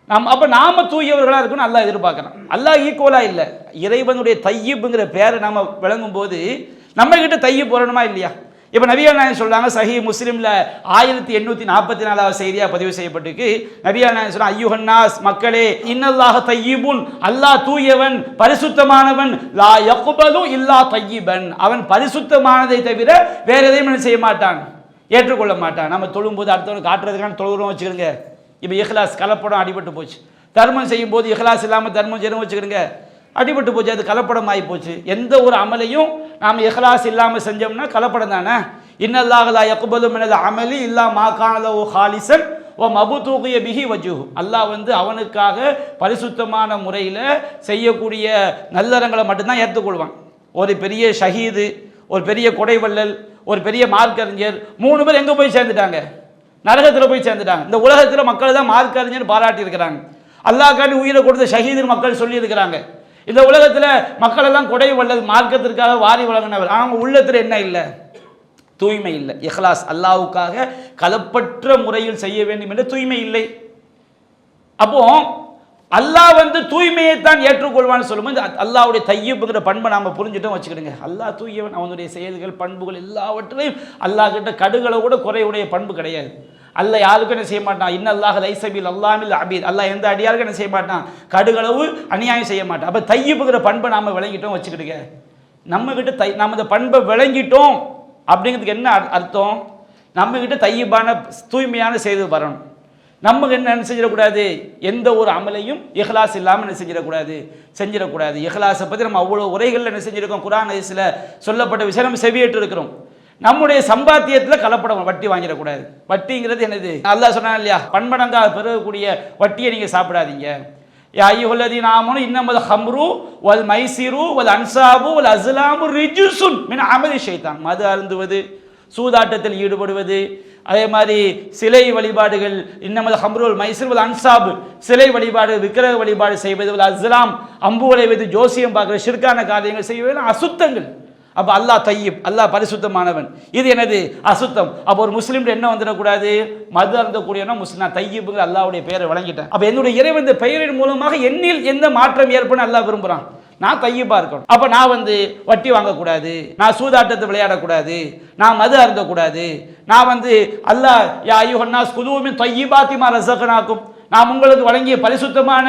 அப்போ நாம் தூயவர்களாக இருக்கணும் அல்லாஹ் எதிர்பார்க்குறான். அல்லாஹ் ஈக்குவலாக இல்லை. இறைவனுடைய தையிப்புங்கிற பேரை நம்ம விளங்கும் போது நம்மகிட்ட தையிப் வரணுமா இல்லையா? இப்போ நபியா நாயகம் சொல்கிறாங்க, சஹீஹ் முஸ்லிமில் 1844 செய்தியாக பதிவு செய்யப்பட்டிருக்கு. நபியா நாயகம் சொல்கிறாங்க, ஐயுஹன்னாஸ், மக்களே, இன்னல்லாஹ தையிபுன், அல்லாஹ் தூயவன், பரிசுத்தமானவன், லா யக்பலு இல்லா தையிபன், அவன் பரிசுத்தமானதை தவிர வேற எதையும் செய்ய மாட்டான், ஏற்றுக்கொள்ள மாட்டான். நம்ம தொழும்போது அடுத்தவனுக்கு காட்டுறதுக்கான தொழுகிறோம் வச்சுக்கிறோங்க. இப்போ இஹ்லாஸ் கலப்படம் அடிபட்டு போச்சு. தர்மம் செய்யும் போது இஹ்லாஸ் இல்லாமல் தர்மம் செய்யணும் வச்சுக்கிறோங்க, அடிபட்டு போச்சு, அது கலப்படம் ஆகி போச்சு. எந்த ஒரு அமலையும் நாம் இஹ்லாஸ் இல்லாமல் செஞ்சோம்னா கலப்படம் தானே. இன்னல்லாஹ லா யக்பலு மினல் அமலி இல்லா மா கான லஹு ஹாலிஸன் வ மப்தூகிய பிஹி வஜ்ஹு, அல்லாஹ் அவனுக்காக பரிசுத்தமான முறையில் செய்யக்கூடிய நல்லறங்களை மட்டும்தான் ஏற்றுக்கொள்வான். ஒரு பெரிய ஷஹீது, ஒரு பெரிய கொடைவள்ளல், ஒரு பெரிய மார்க்கறிஞர், 3 பேர் எங்கே போய் சேர்ந்துட்டாங்க, நரகத்தில் போய் சேர்ந்துட்டாங்க. இந்த உலகத்தில் மக்கள் தான் மார்க்கறிஞர் பாராட்டி இருக்கிறாங்க. அல்லாஹ்காண்டி உயிரை கொடுத்த ஷஹீது மக்கள் சொல்லி இருக்கிறாங்க. இந்த உலகத்தில் மக்கள் எல்லாம் கொடை வல்லது மார்க்கத்திற்காக வாரி வழங்கினவர். அவங்க உள்ளத்தில் என்ன இல்லை, தூய்மை இல்லை, இஹ்லாஸ், அல்லாஹ்வுக்காக கலப்பற்ற முறையில் செய்ய வேண்டும் என்ற தூய்மை இல்லை. அப்போ அல்லாஹ் தூய்மையை தான் ஏற்றுக்கொள்வான்னு சொல்லும்போது அல்லாஹ்வுடைய தையிப்ங்கிற பண்பை நாம் புரிஞ்சுட்டோம் வச்சுக்கிடுங்க. அல்லாஹ் தூயவன், அவனுடைய செயல்கள் பண்புகள் எல்லாவற்றையும் அல்லாஹ் கிட்ட கடுகளை கூட குறையுடைய பண்பு கிடையாது. அல்லாஹ் யாருக்கும் என்ன செய்ய மாட்டான், இன்னல்லாஹ லைஸபில் அல்லாமில் அபீத், அல்லாஹ் எந்த அடியாருக்கும் என்ன செய்ய மாட்டான், கடுகளவு அநியாயம் செய்ய மாட்டான். அப்போ தையிப்ங்கிற பண்பை நாம் விளங்கிட்டோம் வச்சுக்கிடுங்க. நம்மகிட்ட நம்ம இந்த பண்பை விளங்கிட்டோம் அப்படிங்கிறதுக்கு என்ன அர்த்தம், நம்மகிட்ட தையிபான தூய்மையான செய்து வரணும். நமக்கு என்ன செஞ்சிடக்கூடாது, எந்த ஒரு அமலையும் இஹ்லாஸ் இல்லாமல் என்ன செஞ்சிடக்கூடாது. இஹ்லாஸை பற்றி நம்ம அவ்வளோ உரைகளில் என்ன செஞ்சிருக்கோம், குர்ஆன் ஹதீஸில் சொல்லப்பட்ட விஷயம் நம்ம செவியேற்று இருக்கிறோம். நம்முடைய சம்பாத்தியத்தில் கலப்படம், வட்டி வாங்கிடக்கூடாது. வட்டிங்கிறது என்னது, அல்லாஹ் சொன்னான் இல்லையா, பன்மடங்காக பெறக்கூடிய வட்டியை நீங்கள் சாப்பிடாதீங்க. யா அய்யுஹல்லதீன ஆமனூ இன்னமல் ஹம்ரு வல் மைசிரு வல் அன்சாபு வல் அஸ்லாமு ரிஜ்சுன் மின் அமலி ஷைத்தான், மது அருந்துவது, சூதாட்டத்தில் ஈடுபடுவது, அதே மாதிரி சிலை வழிபாடுகள், இன்னமல் ஹம்ருல் மைசிர் வல் அன்சாப், சிலை வழிபாடு, விக்கிரக வழிபாடு செய்வது, வல் அஸ்லாம், அம்புகளை வைத்து ஜோசியம் பார்க்குற ஷிர்கான காரியங்கள் செய்வது அசுத்தங்கள். அப்போ அல்லாஹ் தய்யிப், அல்லாஹ் பரிசுத்தமானவன், இது எனது அசுத்தம். அப்போ ஒரு முஸ்லீம் என்ன வந்துடக்கூடாது, மது அருந்தக்கூடியவனா முஸ்லிம், நான் தையிப்புங்கிற அல்லாஹ்வுடைய பெயரை வழங்கிட்டேன். அப்போ என்னுடைய இறைவன் இந்த பெயரின் மூலமாக என்னில் எந்த மாற்றம் ஏற்படும் அல்லாஹ் விரும்புகிறான், நான் தையிப்பா இருக்கணும். அப்போ நான் வட்டி வாங்கக்கூடாது, நான் சூதாட்டத்தை விளையாடக்கூடாது, நான் மது அருந்தக்கூடாது, நான் அல்லாஹ் யா அய்யுஹன்னாஸ் குலூ மின் தையிபாத்தி மா ரஸக்னாக்கும், நாம் உங்களுக்கு வழங்கிய பரிசுத்தமான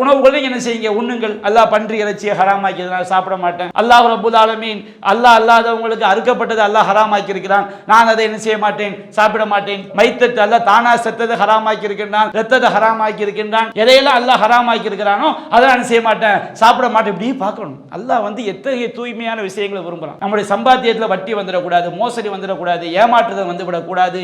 உணவுகளை என்ன செய்யுங்க, உண்ணுங்கள். அல்லாஹ் பன்றி இறைச்சியை ஹராமாக்கி சாப்பிட மாட்டேன். அல்லாஹ் ரப்புல் ஆலமீன் அல்லாஹ் அல்லாதவங்களுக்கு அறுக்கப்பட்டது அல்லாஹ் ஹராமாக்கி இருக்கிறான், நான் அதை என்ன செய்ய மாட்டேன், சாப்பிட மாட்டேன். மைத்தத்து அல்லாஹ் தானா செத்ததை ஹராமாக்கி இருக்கின்றான், ரத்தத்தை ஹராமாக்கி இருக்கின்றான். எதையெல்லாம் அல்லாஹ் ஹராமாக்கி இருக்கிறானோ அதை நான் செய்ய மாட்டேன், சாப்பிட மாட்டேன். இப்படி பார்க்கணும். அல்லாஹ் எத்தகைய தூய்மையான விஷயங்களை விரும்புகிறான். நம்முடைய சம்பாத்தியத்தில் வட்டி வந்துடக்கூடாது, மோசடி வந்துடக்கூடாது, ஏமாற்றுதல் வந்துவிடக்கூடாது,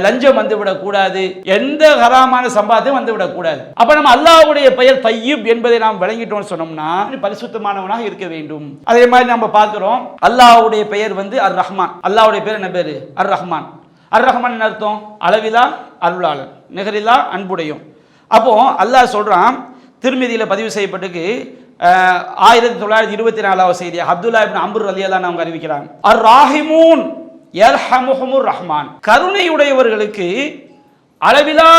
லஞ்சம் வந்துவிடக்கூடாது, எந்த ஹராமான சம்பாத்தியம் வந்துவிடக்கூடாது. அப்ப நம்ம அல்லாஹ்வுடைய பெயர் தய்யிப் என்பதை நாம் விளங்கிட்டோம்னு சொன்னோம்னா பரிசுத்தமானவனாக இருக்க வேண்டும். அதே மாதிரி நம்ம பார்க்கிறோம், அல்லாஹ்வுடைய பெயர் அர் ரஹ்மான். அல்லாஹ்வுடைய பெயர் என்ன பேரு? அர் ரஹ்மான். அர் ரஹ்மான் என்ன அர்த்தம்? அளவிலா அருளாளன், நிகரிலா அன்புடையும். அப்போ அல்லாஹ் சொல்றான், திருமதியில பதிவு செய்யப்பட்டிருக்கு 1924 செய்தி, அப்துல்லா இப்னு அம்ர் ரலியல்லாஹு அன்ஹு அறிவிக்கிறாங்க, அர் ராஹிமூன் யர்ஹமுஹுமுர் ரஹ்மான், கருணையுடையவர்களுக்கு அளவிலா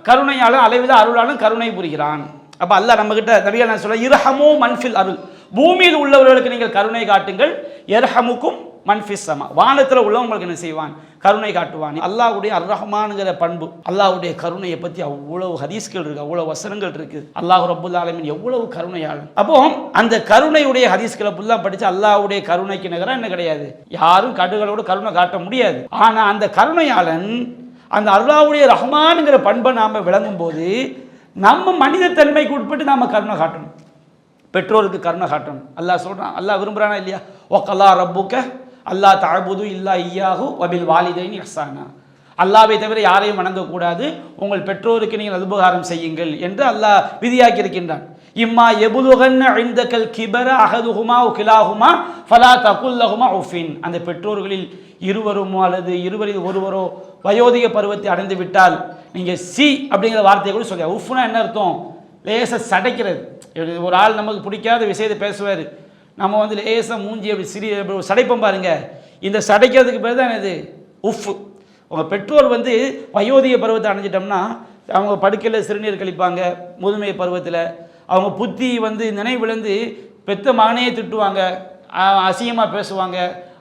கருணையாளன், அளவிலா அருளாளன் கருணை புரிகிறான். அப்ப அல்லாஹ் நம்ம கிட்ட நபிகள் நான் சொல்ல, இரஹமு மன்ஃபில் அருள், பூமியில் உள்ளவர்களுக்கு நீங்கள் கருணை காட்டுங்கள், யர்ஹமுக்கும் மன்ஃபிஸ் ஸமா, வானத்தில் உள்ளவங்களுக்கு என்ன செய்வான், கருணை காட்டுவான். அல்லாஹ்வுடைய அர் ரஹ்மான்ங்கிற பண்பு, அல்லாஹ்வுடைய கருணையை பற்றி அவ்வளவு ஹதீஸ்கள் இருக்கு, அவ்வளவு வசனங்கள் இருக்கு. அல்லாஹ் ரப்புல் ஆலமீன் எவ்வளவு கருணையாளன். அப்போ அந்த கருணையுடைய ஹதீஸ்களை ஃபுல்லா படிச்சு அல்லாஹ்வுடைய கருணைக்கு நிகராக என்ன கிடையாது, யாரும் கடுகளோடு கருணை காட்ட முடியாது. ஆனா அந்த கருணையாளன், அந்த அல்லாஹ்வுடைய ரஹ்மான்ங்கிற பண்பை நாம விளங்கும் போது நம்ம மனித தன்மைக்கு உட்பட்டு நாம கருணை காட்டணும். பெற்றோருக்கு கருணை காட்டணும். அல்லாஹ் சொல்றான், அல்லாஹ் விரும்புறானா இல்லையா, வக்கல்லா ரப்புக்க அல்லா தஅபுது இல்லா இய்யாஹு வபில் வாலிதைனி இஹ்சானா, அல்லாஹ்வை தவிர யாரையும் வணங்கக்கூடாது, உங்கள் பெற்றோருக்கு நீங்கள் உபகாரம் செய்யுங்கள் என்று அல்லாஹ் விதியாக்கி இருக்கின்றான். இம்மா யபுலுகன்ன இந்தகல் கிபர அஹதுஹுமா வ கிலாஹுமா ஃபலா தகுல் லஹுமா உஃபின், அந்த பெற்றோர்களில் இருவருமோ அல்லது இருவரில் ஒருவரோ வயோதிக பருவத்தை அடைந்து விட்டால் நீங்க சி அப்படிங்கிற வார்த்தையை கூட சொல்ல. உஃப்னா என்ன அர்த்தம், லேச சடைக்கிறது. ஒரு ஆள் நமக்கு பிடிக்காத விஷயத்தை பேசுவார், நம்ம லேசாக மூஞ்சி அப்படி சிறிய சடைப்போம் பாருங்க, இந்த சடைக்கிறதுக்கு பேர் தான் இது உஃப். உங்கள் பெற்றோர் வயோதிக பருவத்தை அடைஞ்சிட்டோம்னா அவங்க படுக்கையில் சிறுநீர் கழிப்பாங்க, முதுமை பருவத்தில் அவங்க புத்தி நினைவிழந்து பெத்த மகனையே திட்டுவாங்க, அசிங்கமாக பேசுவாங்க.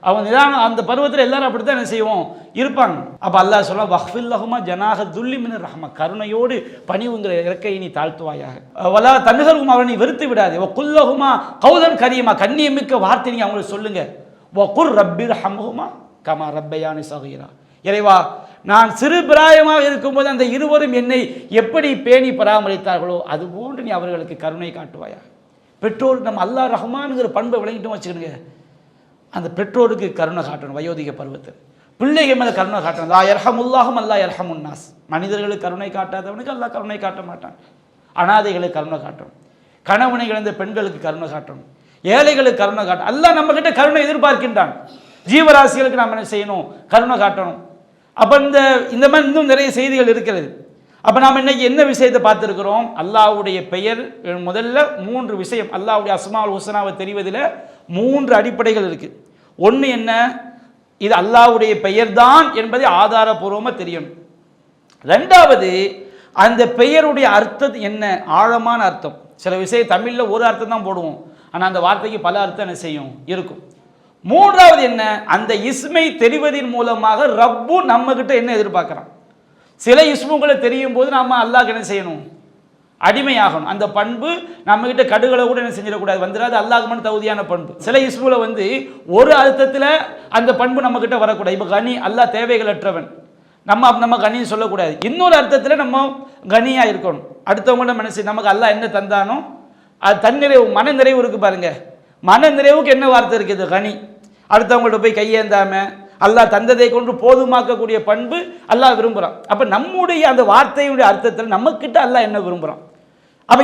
அவங்க நிதானம் அந்த பருவத்தில் எல்லாரும் அப்படி தான் என்ன செய்வோம், இருப்பாங்க. அப்போ அல்லாஹ் சொல்ல, வஹ்ஃபில் லஹுமா ஜனாஹ துல்லி மினர் ரஹ்மா, கருணையோடு பணிவுங்கிற இறக்கையை நீ தாழ்த்துவாயாக. வலா தன்ஹர்ஹுமா, அவரை நீ வெறுத்து விடாதே. வகுல்லஹுமா கௌலன் கரீமா, கண்ணியமிக்க வார்த்தை நீ அவங்களுக்கு சொல்லுங்க. வகுர் ரப்பிர்ஹம்ஹுமா கமா ரப்பயானி ஸகீரா, இறைவா நான் சிறு பிராயமாக இருக்கும்போது அந்த இருவரும் என்னை எப்படி பேணி பராமரித்தார்களோ அதுபோன்று நீ அவர்களுக்கு கருணை காட்டுவாயா. பெற்றோர் நம்ம அல்லாஹ் ரஹ்மான்ங்கிற பண்பை விளங்கிட்டோம் வச்சுக்கணுங்க, அந்த பெற்றோருக்கு கருணை காட்டணும். வயோதிக பருவத்தில் பிள்ளைகள் மேலே கருணை காட்டணும். லா யர்ஹமுல்லாஹும் அல்லா யர்ஹமுன்னாஸ், மனிதர்களுக்கு கருணை காட்டாதவனுக்கு அல்லாஹ் கருணை காட்ட மாட்டான். அனாதைகளுக்கு கருணை காட்டணும், கணவனை இழந்த பெண்களுக்கு கருணை காட்டணும், ஏழைகளுக்கு கருணை காட்டணும். அல்லாஹ் நம்ம கிட்ட கருணை எதிர்பார்க்கின்றான். ஜீவராசிகளுக்கு நாம் என்ன செய்யணும், கருணை காட்டணும். அப்போ இந்த மாதிரி இன்னும் நிறைய செய்திகள் இருக்கிறது. அப்போ நாம் இன்னைக்கு என்ன விஷயத்தை பார்த்துருக்கிறோம், அல்லாஹ்வுடைய பெயர் முதல்ல 3 விஷயம், அல்லாஹ்வுடைய அஸ்மாஉல் ஹுஸ்னாவை தெரிவதில் 3 அடிப்படைகள் இருக்குது. ஒன்று என்ன, இது அல்லாஹ்வுடைய பெயர் தான் என்பதை ஆதாரபூர்வமாக தெரியணும். ரெண்டாவது, அந்த பெயருடைய அர்த்தம் என்ன, ஆழமான அர்த்தம். சில விஷயம் தமிழில் ஒரு அர்த்தம் தான் போடுவோம், ஆனால் அந்த வார்த்தைக்கு பல அர்த்தம் என்ன செய்யும், இருக்கும். மூன்றாவது என்ன, அந்த இஸ்மை தெரிவதின் மூலமாக ரப்பு நம்ம கிட்ட என்ன எதிர்பார்க்குறான். சில இஸ்முகளை தெரியும் போது நாம் அல்லாஹ்க்கு என்ன செய்யணும், அடிமையாகணும். அந்த பண்பு நம்ம கிட்ட கடுகளை கூட என்ன செஞ்சிடக்கூடாது, வந்துடாது. அல்லாஹ்க்கு மட்டும் தகுதியான பண்பு. சில இஸ்முல ஒரு அர்த்தத்தில் அந்த பண்பு நம்ம கிட்ட வரக்கூடாது. இப்போ கனி, அல்லாஹ் தேவைகளற்றவன், நம்ம கனின்னு சொல்லக்கூடாது. இன்னொரு அர்த்தத்தில் நம்ம கனியாக இருக்கணும். அடுத்தவங்கள்ட்ட மனசு நமக்கு அல்லாஹ் என்ன தந்தானோ அது தன்னிறைவு, மன நிறைவு இருக்கு பாருங்க. மன நிறைவுக்கு என்ன வார்த்தை இருக்குது, கனி. அடுத்தவங்கள்ட்ட போய் கையேந்தாம அல்லாஹ் தந்ததை கொண்டு போதுமாக்கக்கூடிய பண்பு அல்லாஹ் விரும்புகிறான். அப்போ நம்முடைய அந்த வார்த்தையுடைய அர்த்தத்தில் நம்மக்கிட்ட அல்லாஹ் என்ன விரும்புகிறான். அப்போ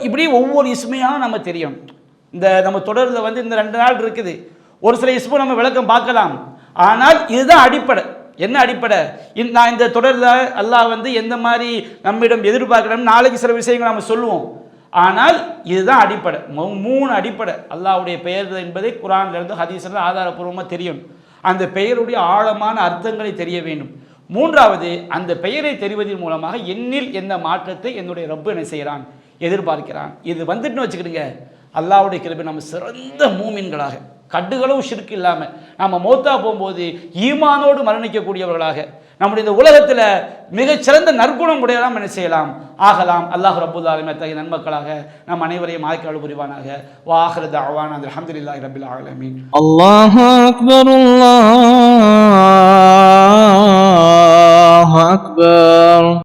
இப்படி ஒவ்வொரு இஸ்மையாக நம்ம தெரியும். நம்ம தொடரில் இந்த 2 நாள் இருக்குது, ஒரு சில இஸ்மு நம்ம விளக்கம் பார்க்கலாம். ஆனால் இதுதான் அடிப்படை. என்ன அடிப்படை, நான் இந்த தொடரில் அல்லாஹ் எந்த மாதிரி நம்மிடம் எதிர்பார்க்கணும், நாளைக்கு சில விஷயங்கள் நம்ம சொல்லுவோம். ஆனால் இதுதான் அடிப்படை. 3 அடிப்படை அல்லாஹ்வுடைய பெயர் என்பதை குர்ஆனிலிருந்து ஹதீஸ்ல ஆதாரப்பூர்வமாக தெரியும். அந்த பெயருடைய ஆழமான அர்த்தங்களை தெரிய வேண்டும். 3வது, அந்த பெயரை தெரிவதன் மூலமாக என்னில் என்ன மாற்றத்தை என்னுடைய ரப்பு என்ன செய்கிறான், எதிர்பார்க்கிறான். இது வந்துட்டுன்னு வச்சுக்கிடுங்க, அல்லாஹ்வுடைய கிருபை நம்ம சிறந்த மூமின்களாக கட்டுகளவு ஷிர்க் இல்லாமல் நம்ம மௌத்தா போகும்போது ஈமானோடு மரணிக்கக்கூடியவர்களாக நம்முடைய இந்த உலகத்தில் மிகச்சிறந்த நற்குணம் உடையலாம் என்ன செய்யலாம், ஆகலாம். அல்லாஹ் ரப்புல் ஆலமீன் அத்தகைய நன்மக்களாக நம் அனைவரையும் ஆக்கிரல் புரிவானாக. வாஹிரு தஅவானா அல்ஹம்துலில்லாஹி ரப்பில் ஆலமீன். அல்லாஹு அக்பர், அல்லாஹு அக்பர்.